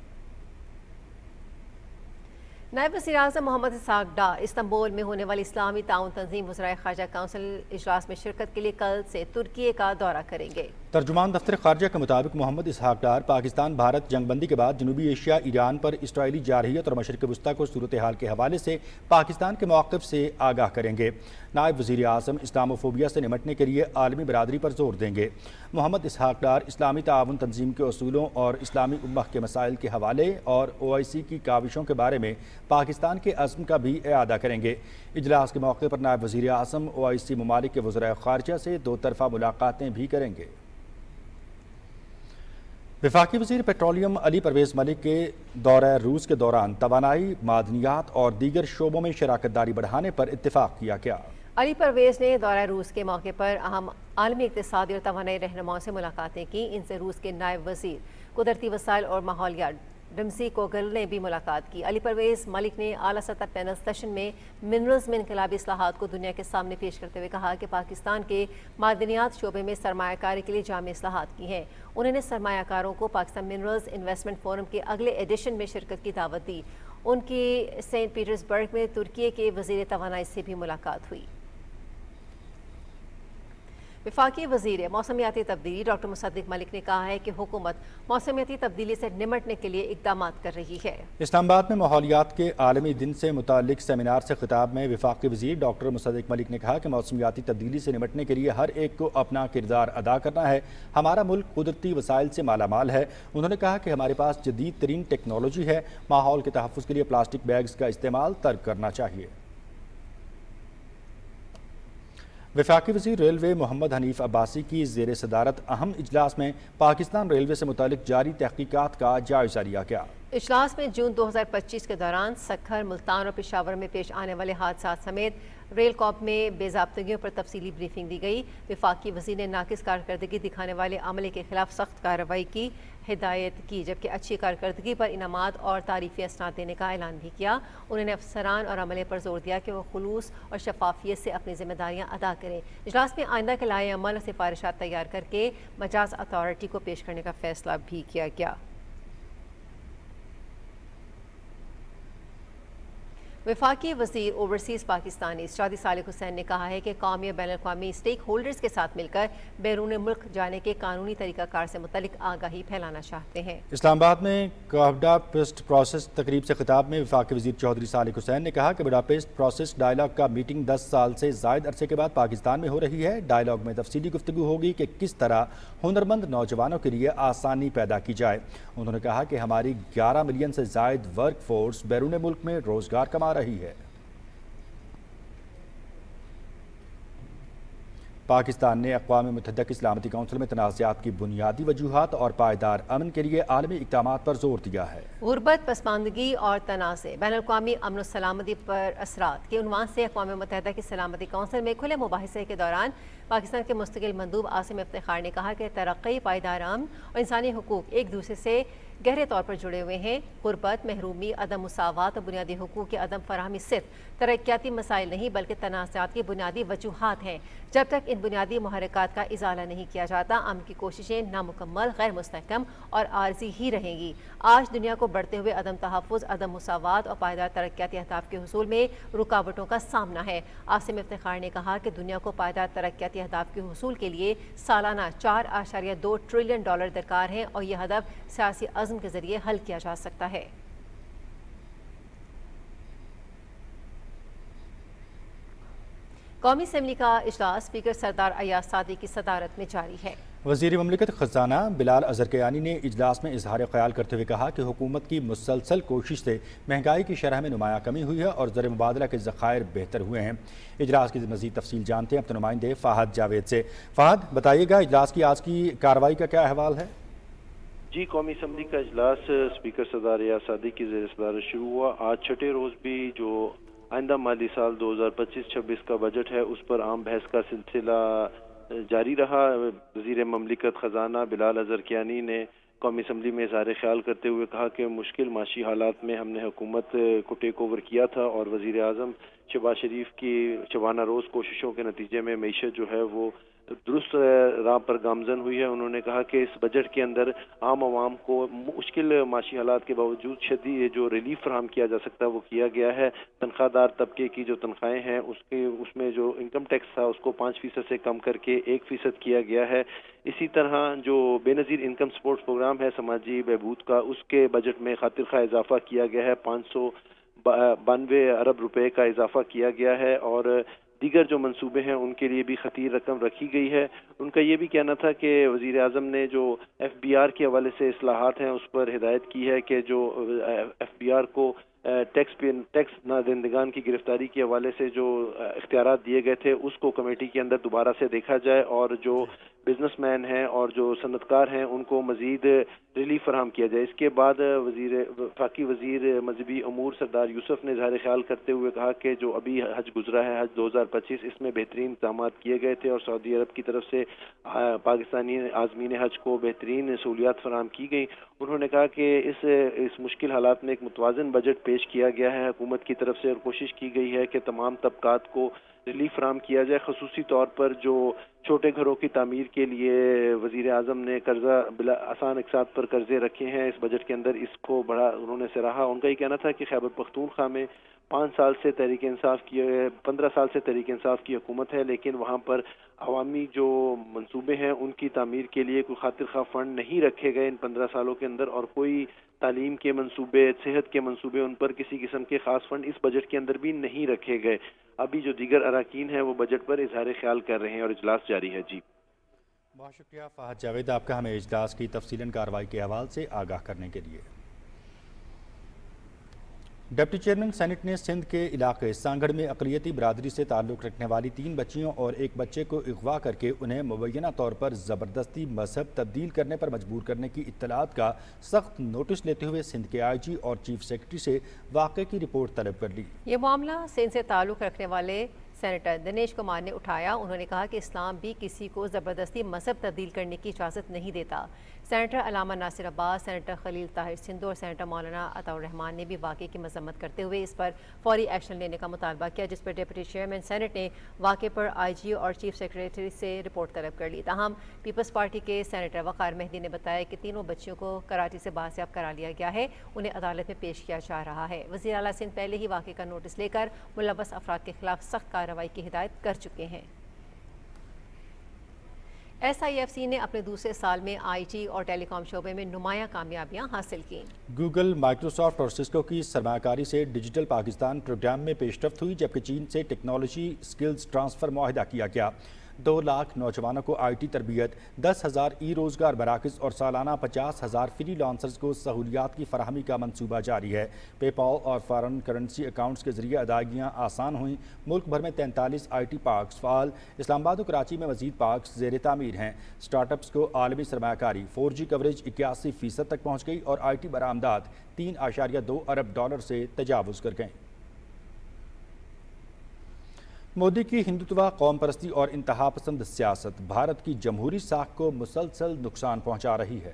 نائب وزیر اعظم محمد اسحاق ڈار استنبول میں ہونے والی اسلامی تعاون تنظیم وزرائے خارجہ کونسل اجلاس میں شرکت کے لیے کل سے ترکی کا دورہ کریں گے۔ ترجمان دفتر خارجہ کے مطابق محمد اسحاق ڈار پاکستان بھارت جنگ بندی کے بعد جنوبی ایشیا، ایران پر اسرائیلی جارحیت اور مشرق وسطیٰ کو صورتحال کے حوالے سے پاکستان کے موقف سے آگاہ کریں گے۔ نائب وزیر اعظم اسلاموفوبیا سے نمٹنے کے لیے عالمی برادری پر زور دیں گے۔ محمد اسحاق ڈار اسلامی تعاون تنظیم کے اصولوں اور اسلامی امہ کے مسائل کے حوالے اور OIC کی کاوشوں کے بارے میں پاکستان کے عزم کا بھی اعادہ کریں گے۔ اجلاس کے موقع پر نائب وزیر اعظم OIC ممالک کے وزرائے خارجہ سے 2 طرفہ ملاقاتیں بھی کریں گے۔ وفاقی وزیر پیٹرولیم علی پرویز ملک کے دورہ روس کے دوران توانائی، معدنیات اور دیگر شعبوں میں شراکت داری بڑھانے پر اتفاق کیا گیا۔ علی پرویز نے دورہ روس کے موقع پر اہم عالمی اقتصادی اور توانائی رہنماؤں سے ملاقاتیں کی۔ ان سے روس کے نائب وزیر قدرتی وسائل اور ماحولیات रमज़ी कोगल ने भी मुलाकात की। अली परवेज़ मलिक ने आला सतह पैनल सेशन में मिनरल्स में इनकलाबी इस्लाहात को दुनिया के सामने पेश करते हुए कहा कि पाकिस्तान के मादनियात शोबे में सरमायाकारी के लिए जामे इस्लाहात की हैं। उन्होंने सरमायाकारों को पाकिस्तान मिनरल्स इन्वेस्टमेंट फोरम के अगले एडिशन में शिरकत की दावत दी। उनकी सेंट पीटर्सबर्ग में तुर्की के वज़ीर तवानाई से भी मुलाकात हुई। वफाकी वज़ीर मौसमियाती तब्दीली डॉक्टर मुसद्दिक मलिक ने कहा है कि हुकूमत मौसमियाती तब्दीली से निमटने के लिए इक़दाम कर रही है। इस्लामाबाद में माहौलियात के आलमी दिन से मुतालिक सेमिनार से खिताब में वफाकी वज़ीर डॉक्टर मुसद्दिक मलिक ने कहा कि मौसमियाती तब्दीली से निमटने के लिए हर एक को अपना किरदार अदा करना है। हमारा मुल्क कुदरती वसाइल से मालामाल है। उन्होंने कहा कि हमारे पास जदीद तरीन टेक्नोलॉजी है। माहौल के तहफ़्फ़ुज़ के लिए प्लास्टिक बैग्स का इस्तेमाल तर्क करना चाहिए। वफाकी वज़ीर रेलवे मोहम्मद हनीफ अब्बासी की ज़ेर सदारत अहम इजलास में पाकिस्तान रेलवे से मुतालिक जारी तहकीकात का जायज़ा लिया गया। इजलास में जून 2025 के दौरान सक्खर, मुल्तान और पेशावर में पेश आने वाले हादसात समेत रेल कॉप में बेज़ाब्तगियों पर तफसीली ब्रीफिंग दी गई। वफाकी वज़ीर ने नाकिस कारकर्दगी दिखाने वाले अमले के खिलाफ सख्त कार्रवाई की हिदायत की, जबकि अच्छी कारकर्दगी पर इनामात और तारीफ़ी असनाद देने का ऐलान भी किया। उन्होंने अफसरान और अमले पर जोर दिया कि वह खुलूस और शफाफियत से अपनी जिम्मेदारियाँ अदा करें। इजलास में आइंदा के लाए अमल और सिफारिशात तैयार करके मजाज अथॉरिटी को पेश करने का फैसला भी किया गया। वफाकी वज़ीर ओवरसीज़ पाकिस्तानी शादी सालिक हुसैन ने कहा है कि कौमी और बैनुल अक़वामी स्टेक होल्डर्स के साथ मिलकर बैरून मुल्क जाने के कानूनी तरीक़ाकार से मुतल्लिक़ आगाही फैलाना चाहते हैं। इस्लामाबाद में बुडापेस्ट प्रोसेस तकरीब से खिताब में वफाकी वज़ीर चौधरी सालिक हुसैन ने कहा कि बुडापेस्ट प्रोसेस डायलॉग का मीटिंग 10 साल से ज़ायद अरसे के बाद पाकिस्तान में हो रही है। डायलॉग में तफसीली गुफ्तगू होगी कि किस तरह हुनरमंद नौजवानों के लिए आसानी पैदा की जाए। उन्होंने कहा कि हमारी 11 मिलियन से ज़ायद वर्क फोर्स बैरून मुल्क में रोज़गार कमा रही है। पाकिस्तान ने अक़वाम मुत्तहिदा की सलामती कौंसिल में तनाज़ात की बुनियादी वजूहात और पायदार अमन के लिए आलमी इक़दामात पर जोर दिया है। गुरबत, पसमानदगी और तनाज़े बैनुल अक़वामी अमन और सलामती पर असरात के उन्वान से अक़वाम मुत्तहिदा की सलामती कौंसिल में खुले मुबाहिसे के दौरान पाकिस्तान के मुस्तकिल मंदूब आसिम इफ्तिखार ने कहा कि तरक्की, पायदार अमन और इंसानी हुकूक एक दूसरे से गहरे तौर पर जुड़े हुए हैं। गुरबत, महरूमी, अदम मुसावात और बुनियादी हुकूक की अदम फराहमी सिर्फ तरक्याती मसाइल नहीं बल्कि तनाज़ात की बुनियादी वजूहात हैं। जब तक इन बुनियादी मुहर्रिकात का इजाला नहीं किया जाता, अमन की कोशिशें नामुकम्मल, गैर मुस्तहकम और आर्जी ही रहेंगी। आज दुनिया को बढ़ते हुए अदम तहफ़्फ़ुज़, अदम मुसावात और पायदार तरक्याती अहदाफ के हुसूल में रुकावटों का सामना है। आसिम इफ्तिखार ने कहा कि दुनिया को पायदार तरक्याती अहदाफ के हुसूल के लिए सालाना $4.2 ट्रिलियन दरकार हैं और यह हदफ सियासी अज़्म के जरिए हल किया जा सकता है। कौमी असम्बली का इजलास स्पीकर सरदार अयाज सादी की सदारत में जारी है। वज़ीर ममलिकत ख़ज़ाना बिलाल अज़रकयानी ने इजलास में इजहार ख्याल करते हुए कहा कि हुकूमत की मुसलसल कोशिश से महंगाई की शरह में नुमाया कमी हुई है और ज़र मुबादला के ज़खायर बेहतर हुए हैं। इजलास की मज़ीद तफसील जानते हैं अपने नुमाइंदे फ़हद जावेद से। फ़हद, बताइएगा इजलास की आज की कार्रवाई का क्या अहवाल है? जी, कौमी असम्बली का इजलास स्पीकर सरदार अयाज सादी की ज़ेर सदारत शुरू हुआ। आज छठे रोज़ भी जो आइंदा माली साल 2025-26 का बजट है उस पर आम बहस का सिलसिला जारी रहा। वज़ीर ममलिकत ख़ज़ाना बिलाल अज़रकयानी ने कौमी असम्बली में इज़हार ख्याल करते हुए कहा कि मुश्किल माशी हालात में हमने हुकूमत को टेक ओवर किया था और वज़ीर आज़म शहबाज शरीफ की शबाना रोज़ कोशिशों के नतीजे में मईशत जो है वो दुरुस्त राह पर गामजन हुई है। उन्होंने कहा कि इस बजट के अंदर आम आवाम को मुश्किल माशी हालात के बावजूद शदीद जो रिलीफ फराहम किया जा सकता है वो किया गया है। तनख्वाहदार तबके की जो तनख्वाहें हैं उसमें जो इनकम टैक्स था उसको 5% से कम करके 1% किया गया है। इसी तरह जो बेनज़ीर इनकम सपोर्ट प्रोग्राम है समाजी बहबूद का, उसके बजट में खातिर खा इजाफा किया गया है। 592 अरब रुपए का इजाफा किया गया है और दीगर जो मंसूबे हैं उनके लिए भी खतीर रकम रखी गई है। उनका ये भी कहना था कि वज़ीर आज़म ने जो FBR के हवाले से इस्लाहात हैं उस पर हिदायत की है कि जो FBR को टैक्स नादहिंदगान की गिरफ्तारी के हवाले से जो इख्तियारात दिए गए थे उसको कमेटी के अंदर दोबारा से देखा जाए और जो बिजनेसमैन हैं और जो सनतकार हैं उनको मज़ीद ریلیف فراہم کیا جائے۔ اس کے بعد وفاقی وزیر مذہبی امور سردار یوسف نے اظہار خیال کرتے ہوئے کہا کہ جو ابھی حج گزرا ہے، حج 2025، اس میں بہترین اقدامات کیے گئے تھے اور سعودی عرب کی طرف سے پاکستانی عازمین حج کو بہترین سہولیات فراہم کی گئی۔ انہوں نے کہا کہ اس مشکل حالات میں ایک متوازن بجٹ پیش کیا گیا ہے حکومت کی طرف سے، اور کوشش کی گئی ہے کہ تمام طبقات کو ریلیف فراہم کیا جائے، خصوصی طور پر جو چھوٹے گھروں کی تعمیر کے لیے وزیر اعظم نے قرضہ بلا آسان اقساط پر قرضے رکھے ہیں اس بجٹ کے اندر، اس کو بڑا انہوں نے سراہا۔ ان کا یہ کہنا تھا کہ خیبر پختونخوا میں 15 سال سے تحریک انصاف کی حکومت ہے، لیکن وہاں پر عوامی جو منصوبے ہیں ان کی تعمیر کے لیے کوئی خاطر خواہ فنڈ نہیں رکھے گئے ان 15 سالوں کے اندر، اور کوئی تعلیم کے منصوبے، صحت کے منصوبے، ان پر کسی قسم کے خاص فنڈ اس بجٹ کے اندر بھی نہیں رکھے گئے۔ ابھی جو دیگر اراکین ہیں وہ بجٹ پر اظہار خیال کر رہے ہیں اور اجلاس جاری ہے۔ جی بہت شکریہ فہد جاوید آپ کا ہمیں اجلاس کی تفصیلاً کارروائی کے حوالے سے آگاہ کرنے کے لیے۔ ڈپٹی چیئرمین سینٹ نے سندھ کے علاقے سانگھڑ میں اقلیتی برادری سے تعلق رکھنے والی 3 بچیوں اور 1 بچے کو اغوا کر کے انہیں مبینہ طور پر زبردستی مذہب تبدیل کرنے پر مجبور کرنے کی اطلاعات کا سخت نوٹس لیتے ہوئے سندھ کے آئی جی اور چیف سیکرٹری سے واقعے کی رپورٹ طلب کر لی۔ یہ معاملہ سندھ سے تعلق رکھنے والے سینیٹر دنیش کمار نے اٹھایا۔ انہوں نے کہا کہ اسلام بھی کسی کو زبردستی مذہب تبدیل کرنے کی اجازت نہیں دیتا۔ سینیٹر علامہ ناصر عباس، سینیٹر خلیل طاہر سندھو اور سینیٹر مولانا عطا الرحمان نے بھی واقعے کی مذمت کرتے ہوئے اس پر فوری ایکشن لینے کا مطالبہ کیا، جس پر ڈپٹی چیئرمین سینٹ نے واقعے پر آئی جی اور چیف سیکرٹری سے رپورٹ طلب کر لی۔ تاہم پیپلز پارٹی کے سینیٹر وقار مہدی نے بتایا کہ تینوں بچیوں کو کراچی سے بازیاب کرا لیا گیا ہے، انہیں عدالت میں پیش کیا جا رہا ہے۔ وزیر اعلیٰ سندھ پہلے ہی واقعے کا نوٹس لے کر ملوث افراد کے خلاف سخت کارروائی کی ہدایت کر چکے ہیں۔ ایس آئی ایف سی نے اپنے دوسرے سال میں آئی ٹی اور ٹیلی کام شعبے میں نمایاں کامیابیاں حاصل کیں۔ گوگل، مائکروسافٹ اور سسکو کی سرمایہ کاری سے ڈیجیٹل پاکستان پروگرام میں پیش رفت ہوئی، جبکہ چین سے ٹیکنالوجی سکلز ٹرانسفر معاہدہ کیا گیا۔ 2 لاکھ نوجوانوں کو آئی ٹی تربیت، 10,000 ای روزگار مراکز اور سالانہ 50,000 فری لانسرز کو سہولیات کی فراہمی کا منصوبہ جاری ہے۔ پے پال اور فارن کرنسی اکاؤنٹس کے ذریعے ادائیگیاں آسان ہوئیں۔ ملک بھر میں 43 آئی ٹی پارکس فعال، اسلام آباد اور کراچی میں مزید پارکس زیر تعمیر ہیں۔ سٹارٹ اپس کو عالمی سرمایہ کاری، 4G کوریج 81% تک پہنچ گئی اور آئی ٹی برآمدات $3.2 ارب سے تجاوز کر گئیں۔ مودی کی ہندوتوا، قوم پرستی اور انتہا پسند سیاست بھارت کی جمہوری ساکھ کو مسلسل نقصان پہنچا رہی ہے۔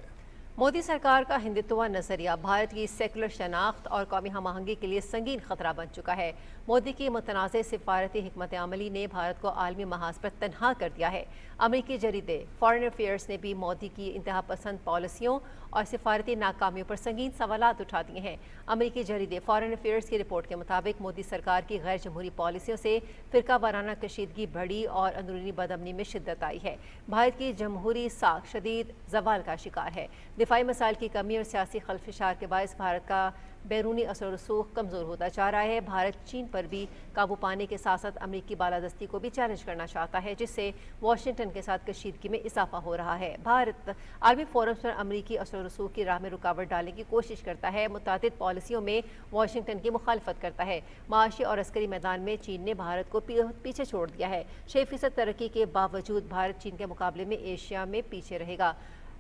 مودی سرکار کا ہندوتوا نظریہ بھارت کی سیکولر شناخت اور قومی ہم آہنگی کے لیے سنگین خطرہ بن چکا ہے۔ مودی کی متنازع سفارتی حکمت عملی نے بھارت کو عالمی محاذ پر تنہا کر دیا ہے۔ امریکی جریدے فارن افیئرز نے بھی مودی کی انتہا پسند پالیسیوں اور سفارتی ناکامیوں پر سنگین سوالات اٹھا دیے ہیں۔ امریکی جریدے فارن افیئرز کی رپورٹ کے مطابق مودی سرکار کی غیر جمہوری پالیسیوں سے فرقہ وارانہ کشیدگی بڑھی اور اندرونی بدامنی میں شدت آئی ہے۔ بھارت کی جمہوری ساکھ شدید زوال کا شکار ہے۔ دفاعی مسائل کی کمی اور سیاسی خلفشار کے باعث بھارت کا بیرونی اثر و رسوخ کمزور ہوتا جا رہا ہے۔ بھارت چین پر بھی قابو پانے کے ساتھ ساتھ امریکی بالادستی کو بھی چیلنج کرنا چاہتا ہے، جس سے واشنگٹن کے ساتھ کشیدگی میں اضافہ ہو رہا ہے۔ بھارت عالمی فورمز پر امریکی اثر و رسوخ کی راہ میں رکاوٹ ڈالنے کی کوشش کرتا ہے، متعدد پالیسیوں میں واشنگٹن کی مخالفت کرتا ہے۔ معاشی اور عسکری میدان میں چین نے بھارت کو پیچھے چھوڑ دیا ہے۔ 6% ترقی کے باوجود بھارت چین کے مقابلے میں ایشیا میں پیچھے رہے گا۔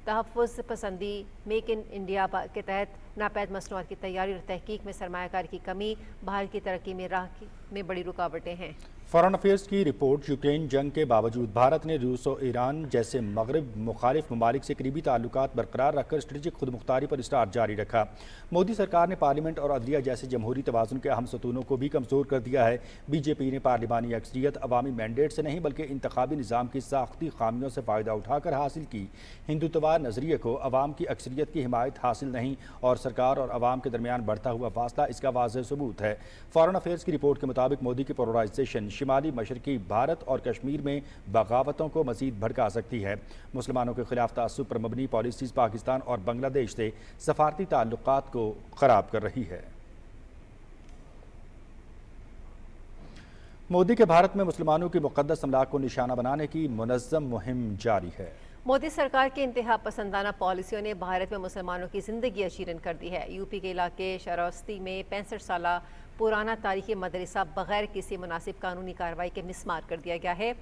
تحفظ پسندی، میک ان انڈیا کے تحت ناپید مصنوعات کی تیاری اور تحقیق میں سرمایہ کاری کی کمی بھارت کی ترقی میں بڑی رکاوٹیں ہیں۔ فارن افیئرز کی رپورٹ، یوکرین جنگ کے باوجود بھارت نے روس و ایران جیسے مغرب مخالف ممالک سے قریبی تعلقات برقرار رکھ کر اسٹریٹجک خود مختاری پر اصرار جاری رکھا۔ مودی سرکار نے پارلیمنٹ اور عدلیہ جیسے جمہوری توازن کے اہم ستونوں کو بھی کمزور کر دیا ہے۔ بی جے پی نے پارلیمانی اکثریت عوامی مینڈیٹ سے نہیں بلکہ انتخابی نظام کی ساختی خامیوں سے فائدہ اٹھا کر حاصل کی۔ ہندوتوا نظریے کو عوام کی اکثریت کی حمایت حاصل نہیں اور سرکار اور عوام کے درمیان بڑھتا ہوا فاصلہ اس کا واضح ثبوت ہے۔ فارن افیئرز کی رپورٹ کے مطابق مودی کی پولرائزیشن شمالی مشرقی بھارت اور کشمیر میں بغاوتوں کو مزید بھڑکا سکتی ہے۔ مسلمانوں کے خلاف تعصب پر مبنی پالیسیز پاکستان اور بنگلہ دیش سے سفارتی تعلقات کو خراب کر رہی ہے۔ مودی کے بھارت میں مسلمانوں کی مقدس املاک کو نشانہ بنانے کی منظم مہم جاری ہے۔ مودی سرکار کی انتہا پسندانہ پالیسیوں نے بھارت میں مسلمانوں کی زندگی اچیرن کر دی ہے۔ یو پی کے علاقے شراوستی میں 65 سالہ پرانا تاریخی مدرسہ بغیر کسی مناسب قانونی کارروائی کے مسمار کر دیا گیا ہے۔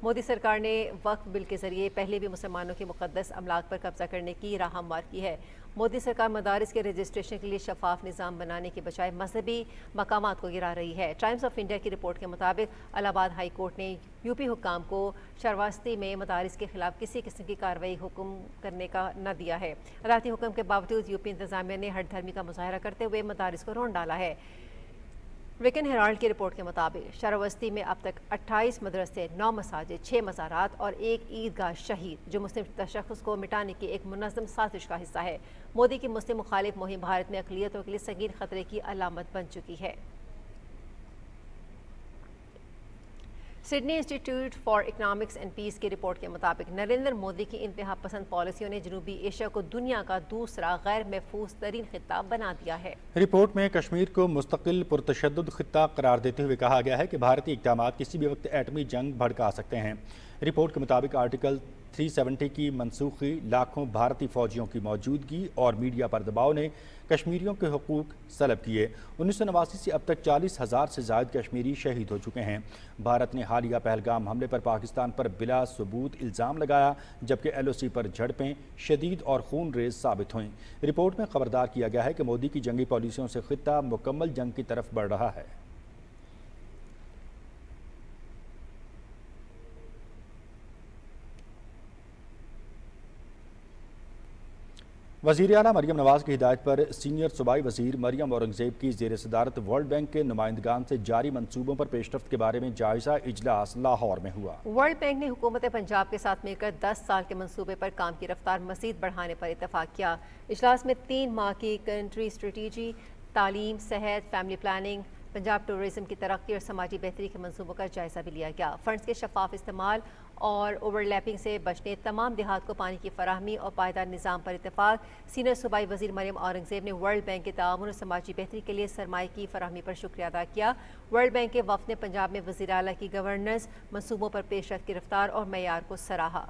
मोदी सरकार ने वक्फ बिल के जरिए पहले भी मुसलमानों के मुकद्दस अमलाक पर कब्जा करने की राह हमवार की है। मोदी सरकार मदारिस के रजिस्ट्रेशन के लिए शफाफ निज़ाम बनाने के बजाय मजहबी मकामात को गिरा रही है। टाइम्स ऑफ इंडिया की रिपोर्ट के मुताबिक इलाहाबाद हाई कोर्ट ने यूपी हुक्काम को शरवास्ती में मदारिस के खिलाफ किसी किस्म की कार्रवाई हुक्म करने का न दिया है। अदालती हुक्म के बावजूद यूपी इंतजामिया ने हट धर्मी का मुजाहरा करते हुए मदारिस को रोन डाला है। वीकेंड हेराल्ड की रिपोर्ट के मुताबिक शरावस्ती में अब तक 28 मदरसे, 9 मसाजिद, 6 मज़ारात और 1 ईदगाह शहीद, जो मुस्लिम तशख़्ख़ुस को मिटाने की एक मुनज़्ज़म साजिश का हिस्सा है। मोदी की मुस्लिम मुखालिफ मुहिम भारत में अक़लियतों के लिए संगीन खतरे की अलामत बन चुकी है। Sydney institute for economics and peace की रिपोर्ट के मुताबिक नरेंद्र मोदी की इंतहा पसंद पॉलिसियों ने जनूबी एशिया को दुनिया का दूसरा गैर महफूज तरीन खित्ता बना दिया है। रिपोर्ट में कश्मीर को मुस्तकिल पुरतशद्दुद खित्ता करार देते हुए कहा गया है कि भारतीय इक़दाम किसी भी वक्त एटमी जंग भड़का सकते हैं। रिपोर्ट के मुताबिक आर्टिकल 370 की मनसूखी, लाखों भारतीय फौजियों की मौजूदगी और मीडिया पर दबाव ने कश्मीरियों के हुकूक सलब किए। 1989 से अब तक 40,000 से ज़ायद कश्मीरी शहीद हो चुके हैं। भारत ने हालिया पहलगाम हमले पर पाकिस्तान पर बिला सबूत इल्ज़ाम लगाया, जबकि LOC पर झड़पें शदीद और खून रेज साबित हुईं। रिपोर्ट में खबरदार किया गया है कि मोदी की जंगी पॉलिसियों से खित्ता मुकम्मल जंग की तरफ बढ़ रहा है। वज़ीर आला मरियम नवाज़ की हिदायत पर सीनियर सूबाई वज़ीर मरियम औरंगज़ेब की ज़ेर सदारत वर्ल्ड बैंक के नुमाइंदगान से जारी मंसूबों पर पेशरफ्त के बारे में जायज़ा इजलास लाहौर में हुआ। वर्ल्ड बैंक ने हुकूमत पंजाब के साथ मिलकर 10 साल के मंसूबे पर काम की रफ्तार मज़ीद बढ़ाने पर इत्तफाक किया। इजलास में 3 माह की कंट्री स्ट्रेटजी, तालीम, सेहत, फैमिली प्लानिंग, पंजाब टूरिज्म की तरक्की और समाजी बेहतरी के मंसूबों का जायज़ा भी लिया गया। फंड्स के शफाफ इस्तेमाल और ओवरलैपिंग से बचने, तमाम देहात को पानी की फराहमी और पायदार निज़ाम पर इत्तफाक। सीनियर सूबाई वज़ीर मरियम औरंगज़ेब ने वर्ल्ड बैंक के ताउन और समाजी बेहतरी के लिए सरमाए की फराहमी पर शुक्रिया अदा किया। वर्ल्ड बैंक के वफ़द ने पंजाब में वज़ीर आला की गवर्नेंस, मंसूबों पर पेशरफ्त की रफ्तार और मयार को सराहा।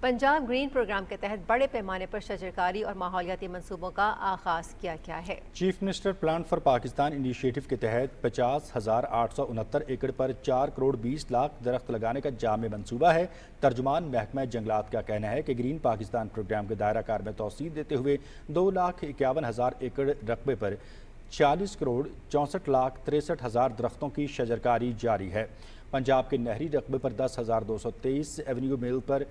पंजाब ग्रीन प्रोग्राम के तहत बड़े पैमाने पर शजरकारी और माहौलियाती मंसूबों का आगाज़ किया गया है। Chief minister plan for Pakistan initiative के तहत 50,869 एकड़ पर 4 करोड़ 20 लाख दरख्त लगाने का जामे मंसूबा है। तर्जुमान महकमा जंगलात का कहना है कि ग्रीन पाकिस्तान प्रोग्राम के दायरा कार में तौसील देते हुए 2,51,000 एकड़ रकबे पर 40 करोड़ 64 लाख 63 हज़ार दरख्तों की शजरकारी जारी है। पंजाब के नहरी रकबे पर 10,223 एवेन्यू मिल पर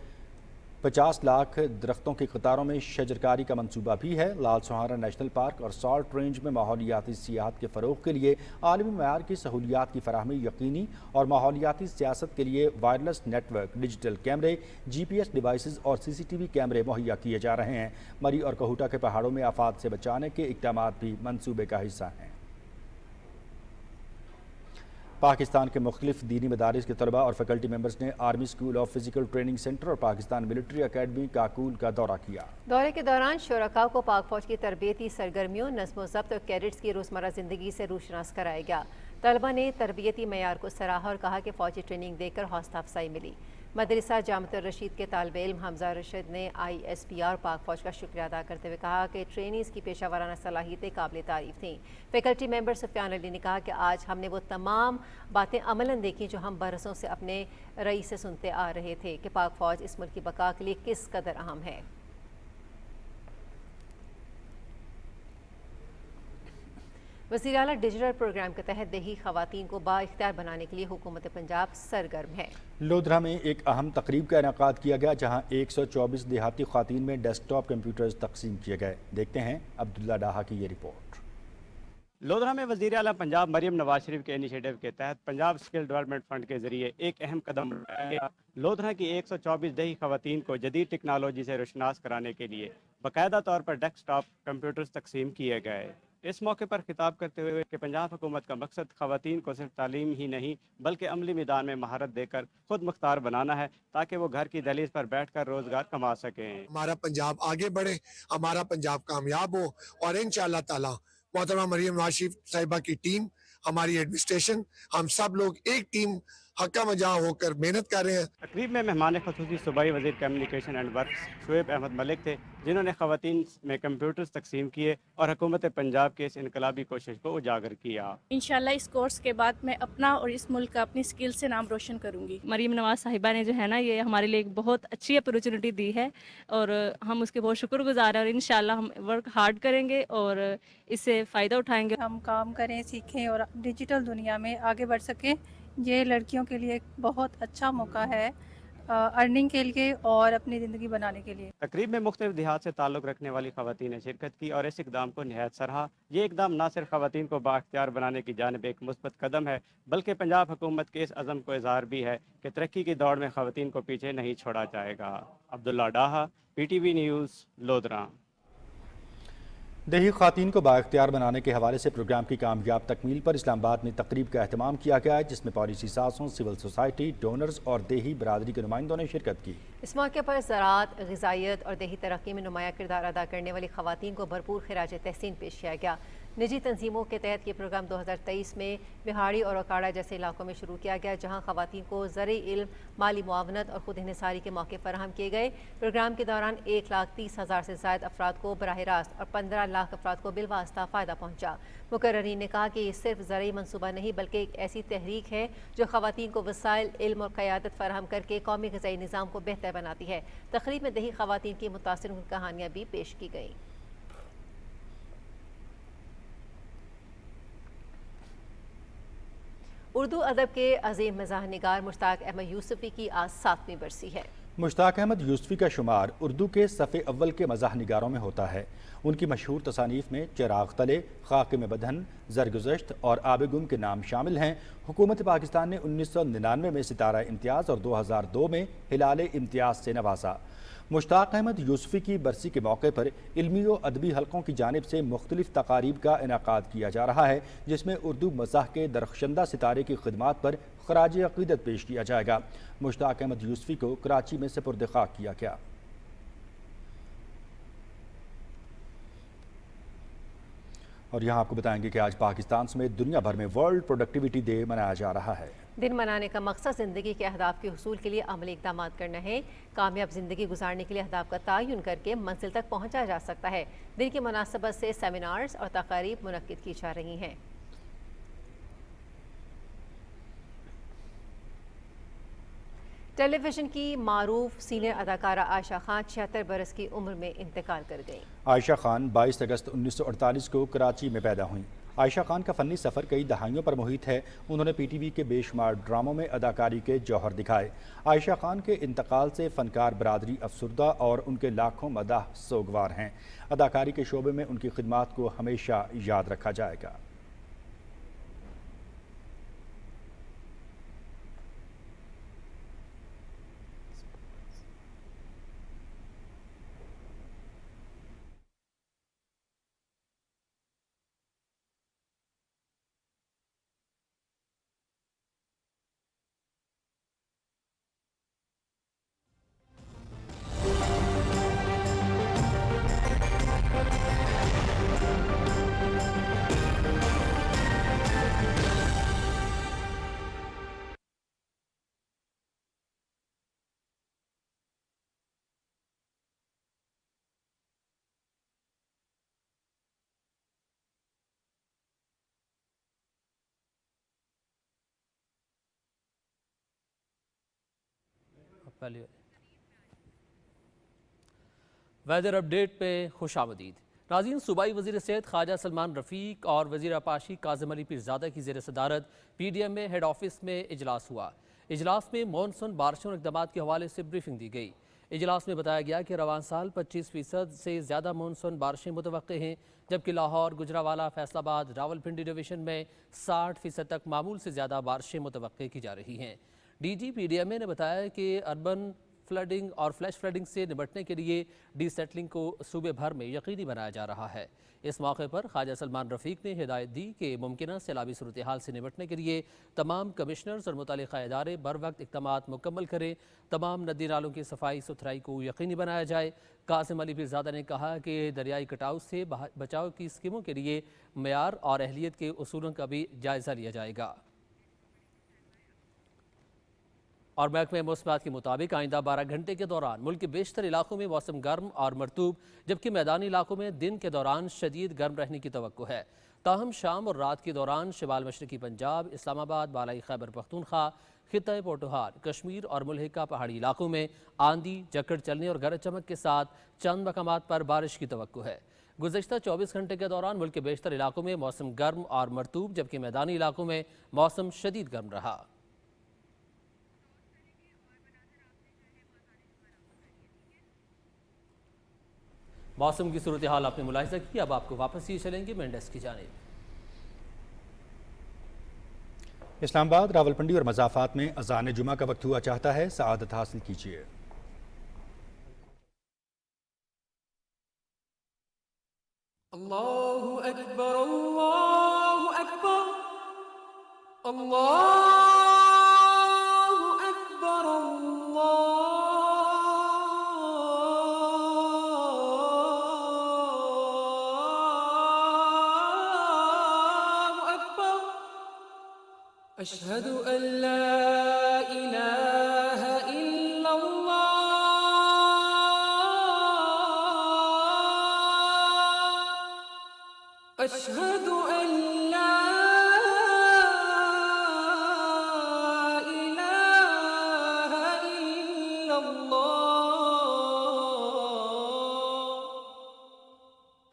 50 लाख दरख्तों की कतारों में शजरकारी का मंसूबा भी है। लाल सुहारा नेशनल पार्क और सॉल्ट रेंज में माहौलियाती सियाहत के फ़रोग के लिए आलमी मयार की सहूलियात की फराहमी यकीनी और माहौलियाती सियासत के लिए वायरलेस नेटवर्क, डिजिटल कैमरे, GPS डिवाइसेस और CCTV कैमरे मुहैया किए जा रहे हैं। मरी और कहूटा के पहाड़ों में आफात से बचाने के इक़दाम भी मंसूबे का हिस्सा हैं। पाकिस्तान के मुख्तलिफ दीनी मदारिस के तलबा और फैकल्टी मेंबर्स ने army school of physical training centre और पाकिस्तान मिलिट्री अकेडमी काकूल का दौरा किया। दौरे के दौरान शुरका को पाक फौज की तरबियती सरगर्मियों, नज़्म ज़ब्त और कैडेट्स की रोज़मर्रा ज़िंदगी से रूशनास कराया गया। तलबा ने तरबियती मयार को सराहा और कहा कि फ़ौजी ट्रेनिंग देकर हौसला अफजाई मिली। मदरसा जामत रशीद के तालिब इल्म हमजा रशीद ने ISPR पाक फौज का शुक्रिया अदा करते हुए कहा कि ट्रेनीज़ की पेशा वराना सलाहियतें काबिल तारीफ़ थीं। फैकल्टी मेंबर सुफियान अली ने कहा कि आज हमने वो तमाम बातें अमलन देखी जो हम बरसों से अपने रईस से सुनते आ रहे थे कि पाक फौज इस मुल्क की बका के लिए किस कदर अहम है। वज़ीर आला डिजिटल प्रोग्राम के तहत देही खवातीन को बाइख्तियार बनाने के लिए हुकूमत पंजाब सरगर्म है। लोधरा में एक अहम तकरीब का इनेकाद किया गया, जहां 124 देहाती ख्वातीन में डेस्कटॉप कंप्यूटर्स तकसीम किए गए। देखते हैं अब्दुल्ला डाहा की ये रिपोर्ट। लोधरा में वज़ीर आला पंजाब मरियम नवाज शरीफ के इनिशिएटिव के तहत पंजाब स्किल डेवलपमेंट फंड के जरिए एक अहम कदम उठाया गया। लोधरा की 124 दही खवातीन को जदीद टेक्नोलॉजी से रोशनास कराने के लिए बाकायदा तौर पर डेस्कटॉप कंप्यूटर्स तकसीम किए गए। इस मौके पर खिताब करते हुए कि पंजाब हुकूमत का मकसद खवातीन को सिर्फ तालीम ही नहीं बल्कि अमली मैदान में महारत देकर खुद मुख्तार बनाना है, ताकि वो घर की दहलीज पर बैठकर रोजगार कमा सकें। हमारा पंजाब आगे बढ़े, हमारा पंजाब कामयाब हो और इंशाअल्लाह ताला मोहतरमा मरियम नवाज शरीफ साहिबा की टीम, हमारी एडमिनिस्ट्रेशन, हम सब लोग एक टीम हक्का मजा होकर मेहनत कर रहे हैं। तकरीब में मेहमान ख़ुसूसी सूबाई वज़ीर communication and works Shoaib Ahmed Malik थे, जिन्होंने ख़वातीन में कंप्यूटर्स तकसीम किए और हुकूमत पंजाब के इस इनकलाबी कोशिश को उजागर किया। इंशाल्लाह इस कोर्स के बाद मैं अपना और इस मुल्क का अपनी स्किल से नाम रोशन करूंगी। मरीम नवाज साहिबा ने जो है ना, ये हमारे लिए एक बहुत अच्छी अपॉर्चुनिटी दी है और हम उसके बहुत शुक्रगुजार हैं और इंशाल्लाह हम वर्क हार्ड करेंगे और इससे फ़ायदा उठाएंगे। हम काम करें, सीखें और डिजिटल दुनिया में आगे बढ़ सकें। ये लड़कियों के लिए एक बहुत अच्छा मौका है अर्निंग के लिए और अपनी ज़िंदगी बनाने के लिए। तकरीब में मुख्तलिफ देहात से ताल्लुक़ रखने वाली ख़वातीन ने शिरकत की और इस इकदाम को निहायत सराहा। ये इकदाम न सिर्फ ख़वातीन को बाख्तियार बनाने की जानिब एक मुस्बत कदम है, बल्कि पंजाब हुकूमत के इस अज़म को इज़हार भी है कि तरक्की की दौड़ में ख़वातीन को पीछे नहीं छोड़ा जाएगा। अब्दुल्ला डाहा, PTV न्यूज़, लोधरा। देही ख़वातीन को बाख्तियार बनाने के हवाले से प्रोग्राम की कामयाब तकमील पर इस्लामाबाद में तकरीब का अहतमाम किया गया है, जिसमें पॉलिसी साज़ों, सिविल सोसाइटी, डोनर्स और देही बरादरी के नुमाइंदों ने शिरकत की। इस मौके पर ज़राअत, ग़िज़ाइयत और देही तरक्की में नुमाया किरदार अदा करने वाली ख़वातीन को भरपूर खिराज तहसीन पेश किया गया। निजी तंजीमों के तहत ये प्रोग्राम 2023 में बिहाड़ी और अकाड़ा जैसे इलाकों में शुरू किया गया, जहाँ ख़वातीन को ज़रई इल्म, माली मुआवनत और खुद इन्हिसारी के मौके फराहम किए गए। प्रोग्राम के दौरान 1,30,000 से ज़ायद अफराद को बराह रास्त और 15 लाख अफराद को बिलवास्ता फ़ायदा पहुँचा। मुकर्ररीन ने कहा कि ये सिर्फ ज़रई मनसूबा नहीं बल्कि एक ऐसी तहरीक है जो ख़वातीन को वसाइल, इल्म और क़यादत फराहम करके कौमी ग़िज़ाई निज़ाम को बेहतर बनाती है। तक़रीब में देही ख़वातीन की मुतासिर कहानियाँ भी पेश की गईं। उर्दू अदब के अजीम मज़ाह निगार मुश्ताक अहमद यूसुफ़ी की आज 7वीं बरसी है। मुश्ताक अहमद यूसुफ़ी का शुमार उर्दू के सफ़े अव्वल के मज़ाह निगारों में होता है। उनकी मशहूर तसानीफ़ में चिराग तले, खाके में बदहन, ज़रगुज़श्त और आब गुम के नाम शामिल हैं। हुकूमत पाकिस्तान ने 1999 में सितारा इम्तियाज़ और 2002 में हिलाल इम्तियाज़ से नवाजा। मुश्ताक अहमद यूसुफ़ी की बरसी के मौके पर इल्मी व अदबी हलकों की जानिब से मुख्तलिफ तकारीब का इनेकाद किया जा रहा है, जिसमें उर्दू मज़ाह के दरख्शंदा सितारे की खिदमात पर खराज अक़ीदत पेश किया जाएगा। मुश्ताक अहमद यूसुफ़ी को कराची में सुपुर्द खाक किया गया। और यहाँ आपको बताएंगे कि आज पाकिस्तान समेत दुनिया भर में वर्ल्ड प्रोडक्टिविटी डे मनाया जा रहा है। दिन मनाने का मकसद ज़िंदगी के अहदाफ के हुसूल के लिए अमली इक़दाम करना है। कामयाब ज़िंदगी गुजारने के लिए अहदाफ का तयन करके मंजिल तक पहुँचा जा सकता है। दिन की मुनासबत से सेमिनार्स और तकारीब मुनक्किद की जा रही हैं। टेलीविज़न की मारूफ सीनियर अदाकारा आयशा खान 76 बरस की उम्र में इंतकाल कर गईं। आयशा खान 22 अगस्त 1948 को कराची में पैदा हुईं। आयशा खान का फ़नी सफ़र कई दहाइयों पर मुहित है। उन्होंने PTV के बेशुमार ड्रामों में अदाकारी के जौहर दिखाए। आयशा खान के इंतकाल से फ़नकार बरादरी अफसरदा और उनके लाखों मदाह सोगवार हैं। अदाकारी के शोबे में उनकी खिदमात को हमेशा याद रखा जाएगा। वेदर अपडेट पे खुशामदीद। नाज़रीन, सूबाई वज़ीर सेहत ख्वाजा सलमान रफ़ीक और वज़ीर आपाशी काज़िम अली पीरज़ादा की ज़ेर सदारत PDM में हेड ऑफिस में इजलास हुआ। इजलास में मॉनसून बारिशों और इक़दामात के हवाले से ब्रीफिंग दी गई। इजलास में बताया गया कि रवान साल 25% से ज़्यादा मॉनसून बारिशें मुतवक्के हैं, जबकि लाहौर, गुजरावाला, फैसलाबाद, रावलपिंडी डिवीज़न में 60% तक मामूल से ज़्यादा बारिशें मुतवक्के की जा रही हैं। DG PDMA ने बताया कि अर्बन फ्लडिंग और फ्लैश फ्लडिंग से निपटने के लिए डीसेटलिंग को सूबे भर में यकीनी बनाया जा रहा है। इस मौके पर ख्वाजा सलमान रफ़ीक ने हिदायत दी कि मुमकिन सैलाबी सूरत हाल से निपटने के लिए तमाम कमिश्नर्स और मुतल्लिक़ा इदारे बर वक्त इक़दामात मुकम्मल करें। तमाम नदी नालों की सफाई सुथराई को यकीनी बनाया जाए। काज़िम अली पीरज़ादा ने कहा कि दरियाई कटाव से बचाव की स्कीमों के लिए मेयार और अहलियत के उसूलों का भी जायज़ा लिया जाएगा। اور محکمہ موسمیات کے مطابق آئندہ 12 گھنٹے کے دوران ملک کے بیشتر علاقوں میں موسم گرم اور مرطوب، جبکہ میدانی علاقوں میں دن کے دوران شدید گرم رہنے کی توقع ہے۔ تاہم شام اور رات کے دوران شمال مشرقی پنجاب، اسلام آباد، بالائی خیبر پختونخوا، خطہ پوٹوہار، کشمیر اور ملحقہ پہاڑی علاقوں میں آندھی، جھکڑ چلنے اور گرج چمک کے ساتھ چند مقامات پر بارش کی توقع ہے۔ گزشتہ 24 گھنٹے کے دوران ملک کے بیشتر علاقوں میں موسم گرم اور مرطوب، جبکہ میدانی علاقوں میں موسم شدید گرم رہا۔ موسم کی صورتحال آپ نے ملاحظہ کی، اب آپ کو واپس ہی چلیں گے مین ڈیسک کی جانب۔ اسلام آباد، راولپنڈی اور مضافات میں اذان جمعہ کا وقت ہوا چاہتا ہے، سعادت حاصل کیجیے۔ اللہ اکبر، اللہ اکبر، اللہ اکبر، اللہ اکبر، اشہد ان لا الہ الا اللہ، اشہد ان لا الہ الا اللہ،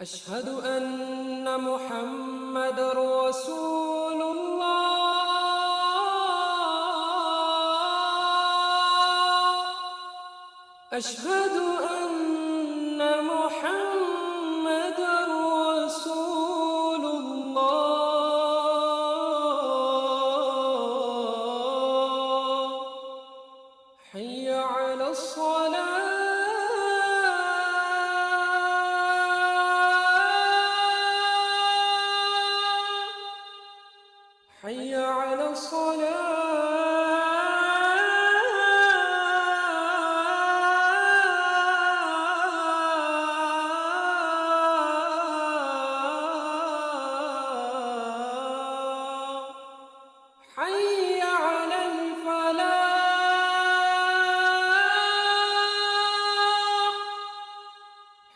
اشہد ان محمد رسول اللہ، اشہد ان محمد رسول اللہ، حی علی الصلاة، حی علی الصلاة، حي على الفلاح،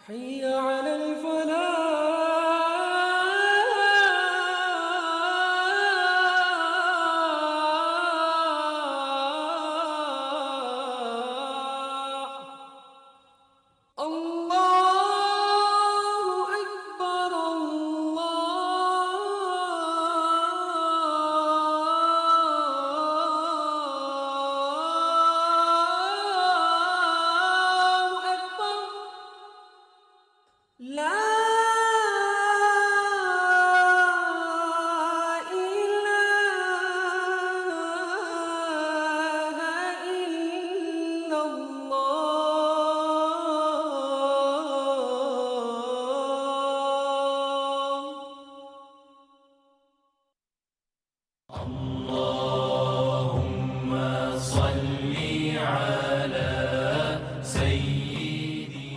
حي على الفلاح، اللہ اکبر، اللہ اکبر، لا الہ الا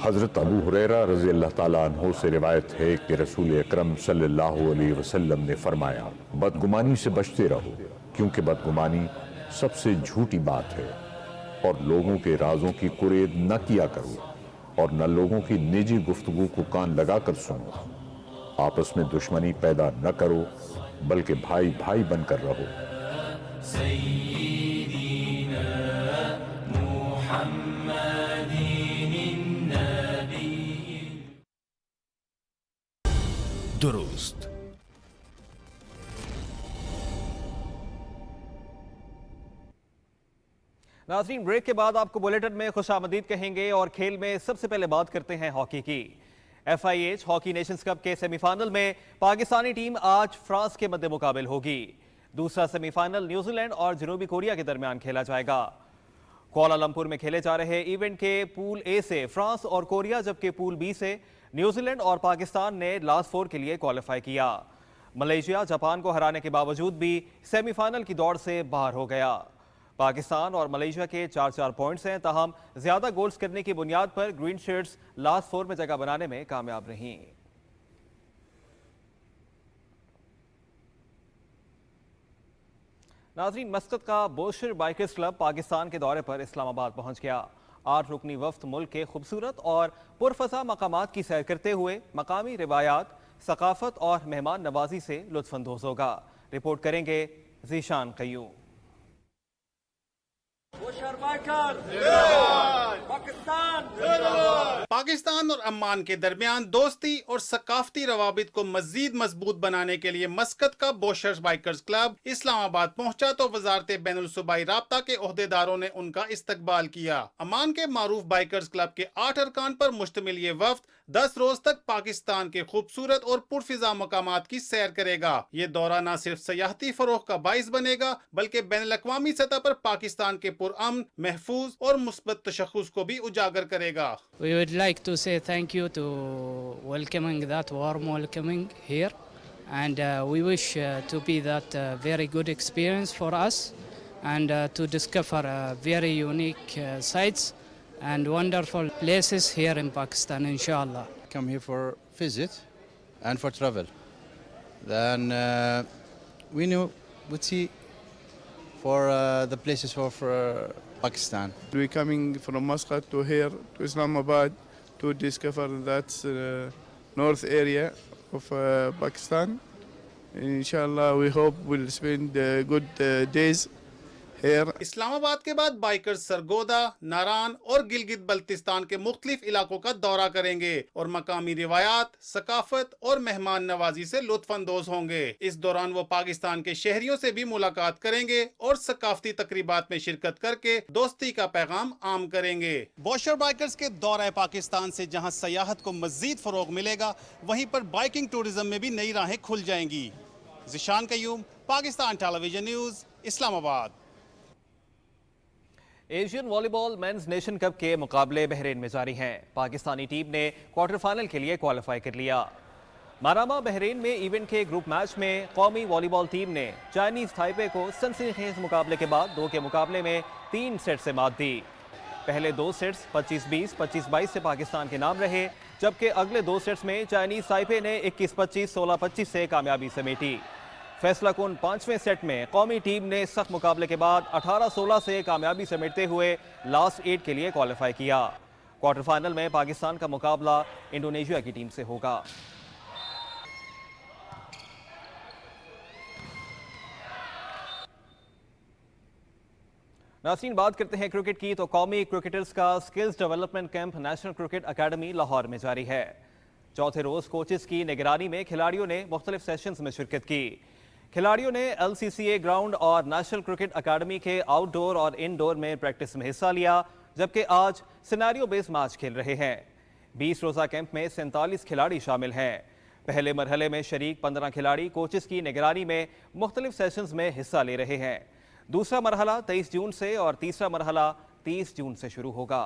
حضرت ابو ہریرہ رضی اللہ تعالیٰ عنہ سے روایت ہے کہ رسول اکرم صلی اللہ علیہ وسلم نے فرمایا، بدگمانی سے بچتے رہو، کیونکہ بدگمانی سب سے جھوٹی بات ہے، اور لوگوں کے رازوں کی قرید نہ کیا کرو، اور نہ لوگوں کی نجی گفتگو کو کان لگا کر سنو، آپس میں دشمنی پیدا نہ کرو، بلکہ بھائی بھائی بن کر رہو۔ سیدنا محمد النبی درست۔ ناظرین، بریک کے بعد آپ کو بلیٹن میں خوش آمدید کہیں گے، اور کھیل میں سب سے پہلے بات کرتے ہیں ہاکی کی۔ FIH ہاکی نیشنز کپ کے سیمی فائنل میں پاکستانی ٹیم آج فرانس کے مد مقابل ہوگی۔ دوسرا سیمی فائنل نیوزی لینڈ اور جنوبی کوریا کے درمیان کھیلا جائے گا۔ کوالالمپور میں کھیلے جا رہے ایونٹ کے پول اے سے فرانس اور کوریا، جبکہ پول بی سے نیوزی لینڈ اور پاکستان نے لاسٹ فور کے لیے کوالیفائی کیا۔ ملیشیا جاپان کو ہرانے کے باوجود بھی سیمی فائنل کی دوڑ سے باہر ہو گیا۔ پاکستان اور ملیشیا کے 4 پوائنٹس ہیں، تاہم زیادہ گولز کرنے کی بنیاد پر گرین شرٹس لاسٹ فور میں جگہ بنانے میں کامیاب رہیں۔ नाजरीन, मस्कत का बोशर बाइकर्स क्लब पाकिस्तान के दौरे पर इस्लामाबाद पहुंच गया। 8 रुकनी वफ्द मुल्क के खूबसूरत और पुरफजा मकामात की सैर करते हुए मकामी रिवायात, सकाफत और मेहमान नवाजी से लुत्फ अंदोज होगा। रिपोर्ट करेंगे ज़ीशान क़य्यूम। पाकिस्तान और अम्मान के दरमियान दोस्ती और सकाफती रवाबित को मजीद मजबूत बनाने के लिए मस्कत का बोशर बाइकर्स क्लब इस्लामाबाद पहुंचा तो वजारत बैनुल सूबाई राब्ता के ओहदेदारों ने उनका इस्तकबाल किया। अम्मान के मारूफ बाइकर्स क्लब के 8 अरकान पर मुश्तमिल ये वफ्द 10 रोज तक पाकिस्तान के खूबसूरत और पुरफिजा मकामात की सैर करेगा। ये दौरा न सिर्फ सयाहती फरोग का बाइस बनेगा बल्कि बैनुल-अक़वामी सतह पर पाकिस्तान के पुरअमन, महफूज और मुस्बत तशख़्ख़ुस को भी उजागर करेगा। We would like to say thank you to welcoming that warm welcoming here, and we wish to be that very good experience for us, and to discover very unique sites and wonderful places here in Pakistan, inshallah. Come here for visit and for travel. Then we would see for the places of Pakistan. We're coming from Muscat to here to Islamabad to discover that north area of Pakistan. Inshallah, we hope we'll spend good days here. Islamabad के बाद bikers Sargodha, नारान और गिलगित बल्तिस्तान के मुख्तलिफ इलाकों का दौरा करेंगे और मकामी रिवायात, सकाफत और मेहमान नवाजी से लुत्फ अंदोज होंगे। इस दौरान वो पाकिस्तान के शहरियों से भी मुलाकात करेंगे और सकाफती तकरीबात में शिरकत करके दोस्ती का पैगाम आम करेंगे। बोशर बाइकर्स के दौरा पाकिस्तान से जहां सयाहत को मजीद फरोग मिलेगा, वहीं पर बाइकिंग टूरिज्म में भी नई राहें खुल जाएंगी। Zeeshan Qayyum, Pakistan television news, Islamabad. Asian volleyball men's nation cup के मुकाबले बहरीन में जारी हैं। पाकिस्तानी टीम ने क्वार्टर फाइनल के लिए क्वालिफाई कर लिया। मारामा बहरीन में इवेंट के ग्रुप मैच में कौमी वॉलीबॉल टीम ने चाइनीज ताइपे को सनसनीखेज मुकाबले के बाद 2 के मुकाबले में 3 सेट से मात दी। पहले 2 सेट्स 25-20, 25-22 से पाकिस्तान के नाम रहे, जबकि अगले 2 सेट्स में चाइनीज ताइपे ने 21-25, 16-25 से कामयाबी समेटी। फैसला कुन 5वें सेट में कौमी टीम ने सख्त मुकाबले के बाद 18-16 से कामयाबी समेटते हुए लास्ट 8 के लिए क्वालिफाई किया। क्वार्टर फाइनल में पाकिस्तान का मुकाबला इंडोनेशिया की टीम से होगा। नाज़रीन, बात करते हैं क्रिकेट की, तो कौमी क्रिकेटर्स का skills development camp national cricket academy Lahore में जारी है। चौथे रोज कोचेस की निगरानी में खिलाड़ियों ने मुख्तलिफ सेशंस में शिरकत की। खिलाड़ियों ने LCCA ग्राउंड और नेशनल क्रिकेट अकादमी के आउटडोर और इनडोर में प्रैक्टिस में हिस्सा लिया, जबकि आज सिनेरियो बेस्ड मैच खेल रहे हैं। 20 रोज़ा कैंप में 47 खिलाड़ी शामिल हैं। पहले मरहले में शरीक 15 खिलाड़ी कोचेस की निगरानी में मुख्तलिफ सेशंस में हिस्सा ले रहे हैं। दूसरा मरहला 23 जून से और तीसरा मरहला 30 जून से शुरू होगा।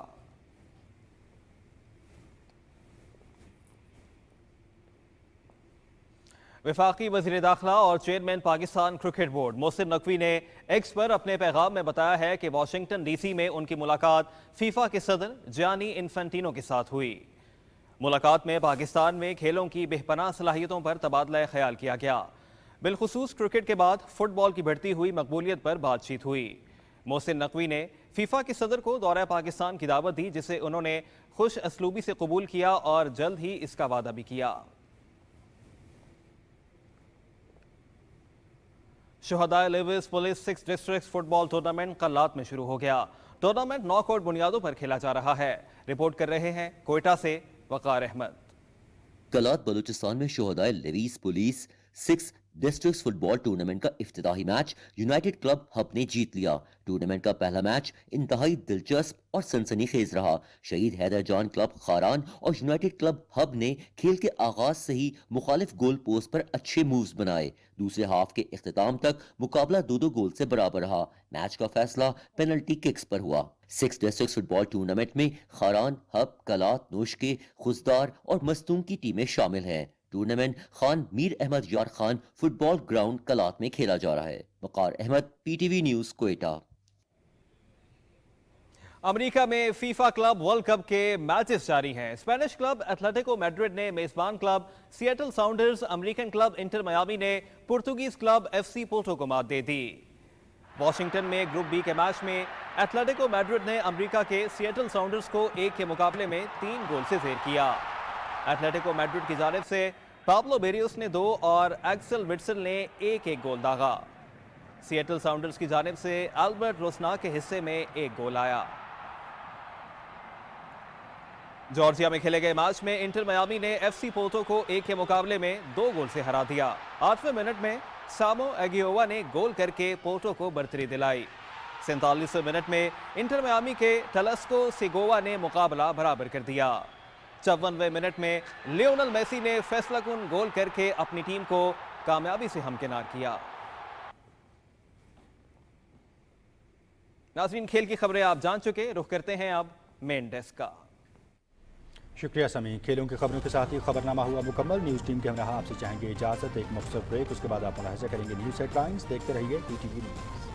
वफाकी वज़ीर दाखिला और chairman Pakistan cricket board Mohsin Naqvi ने एक्स पर अपने पैगाम में बताया है कि वाशिंगटन DC में उनकी मुलाकात फीफा के सदर जियानी इन्फेंटिनो के साथ हुई। मुलाकात में पाकिस्तान में खेलों की बेपनाह सलाहियतों पर तबादला ख्याल किया गया। बिलखुसूस क्रिकेट के बाद फुटबॉल की बढ़ती हुई मकबूलियत पर बातचीत हुई। मोहसिन नकवी ने फीफा के सदर को दौरा पाकिस्तान की दावत दी, जिसे उन्होंने खुश असलूबी से कबूल किया और जल्द ही इसका वादा भी किया। शुहदाए levies police 6 district football tournament Kalat में शुरू हो गया। टूर्नामेंट नॉकआउट बुनियादों पर खेला जा रहा है। रिपोर्ट कर रहे हैं कोयटा से वकार अहमद। कल्लात बलूचिस्तान में शुहदाए levies police 6 district football tournament का इफ्तिताही मैच यूनाइटेड क्लब हब ने जीत लिया। टूर्नामेंट का पहला मैच इंतहाई दिलचस्प और सनसनीखेज रहा। शहीद हैदर जान क्लब खारान और यूनाइटेड क्लब हब ने खेल के आगाज से ही मुखालिफ गोल पोस्ट पर अच्छे मूव्स बनाए। दूसरे हाफ के इख्तिताम तक मुकाबला 2-2 गोल से बराबर रहा। मैच का फैसला पेनल्टी किक्स पर हुआ। 6 डिस्ट्रिक्ट फुटबॉल टूर्नामेंट में खारान, हब, कलात, नोशके, खुजदार और मस्तूम की टीमें शामिल हैं। टूर्नामेंट खान मीर अहमद यार खान फुटबॉल ग्राउंड कलात में खेला जा रहा है। Waqar Ahmed, PTV news, Quetta. America में फीफा क्लब वर्ल्ड कप के मैचेस जारी हैं। स्पेनिश क्लब एथलेटिको मैड्रिड ने मेजबान club Seattle Sounders, American club Inter Miami ने पुर्तगीज क्लब FC पोर्टो को मात दे दी। वॉशिंगटन में ग्रुप बी के मैच में एथलेटिको मैड्रिड ने अमेरिका के सिएटल साउंडर्स को 1 के मुकाबले में 3 गोल से ज़ेर किया। एथलेटिको मैड्रिड की जानिब से पाब्लो बेरियोस ने 2 और एक्सेल विट्सल ने 1-1 गोल दागा। सिएटल साउंडर्स की जानिब से अल्बर्ट रोसना के हिस्से में 1 गोल आया। जॉर्जिया में खेले गए मैच में इंटर मियामी ने एफसी पोर्टो को 1 के मुकाबले में 2 गोल से हरा दिया। 8वें मिनट में सामो एगियोवा ने गोल करके पोर्टो को बढ़तरी दिलाई। 47वें मिनट में इंटर मियामी के टलस्को सिगोवा ने मुकाबला बराबर कर दिया। 54वें मिनट में लियोनल मेसी ने फैसलाकुन गोल करके अपनी टीम को कामयाबी से हमकिनार किया। नाज़रीन, खेल की खबरें आप जान चुके, रुख करते हैं अब मेन डेस्क का। शुक्रिया समी। खेलों की खबरों के साथ ही खबरनामा हुआ मुकम्मल। न्यूज़ टीम के हमरा आपसे चाहेंगे इजाज़त, एक मुख्तसर ब्रेक, उसके बाद आप मुलाहिज़ा करेंगे न्यूज़ हेडलाइंस। देखते रहिए PTV न्यूज़।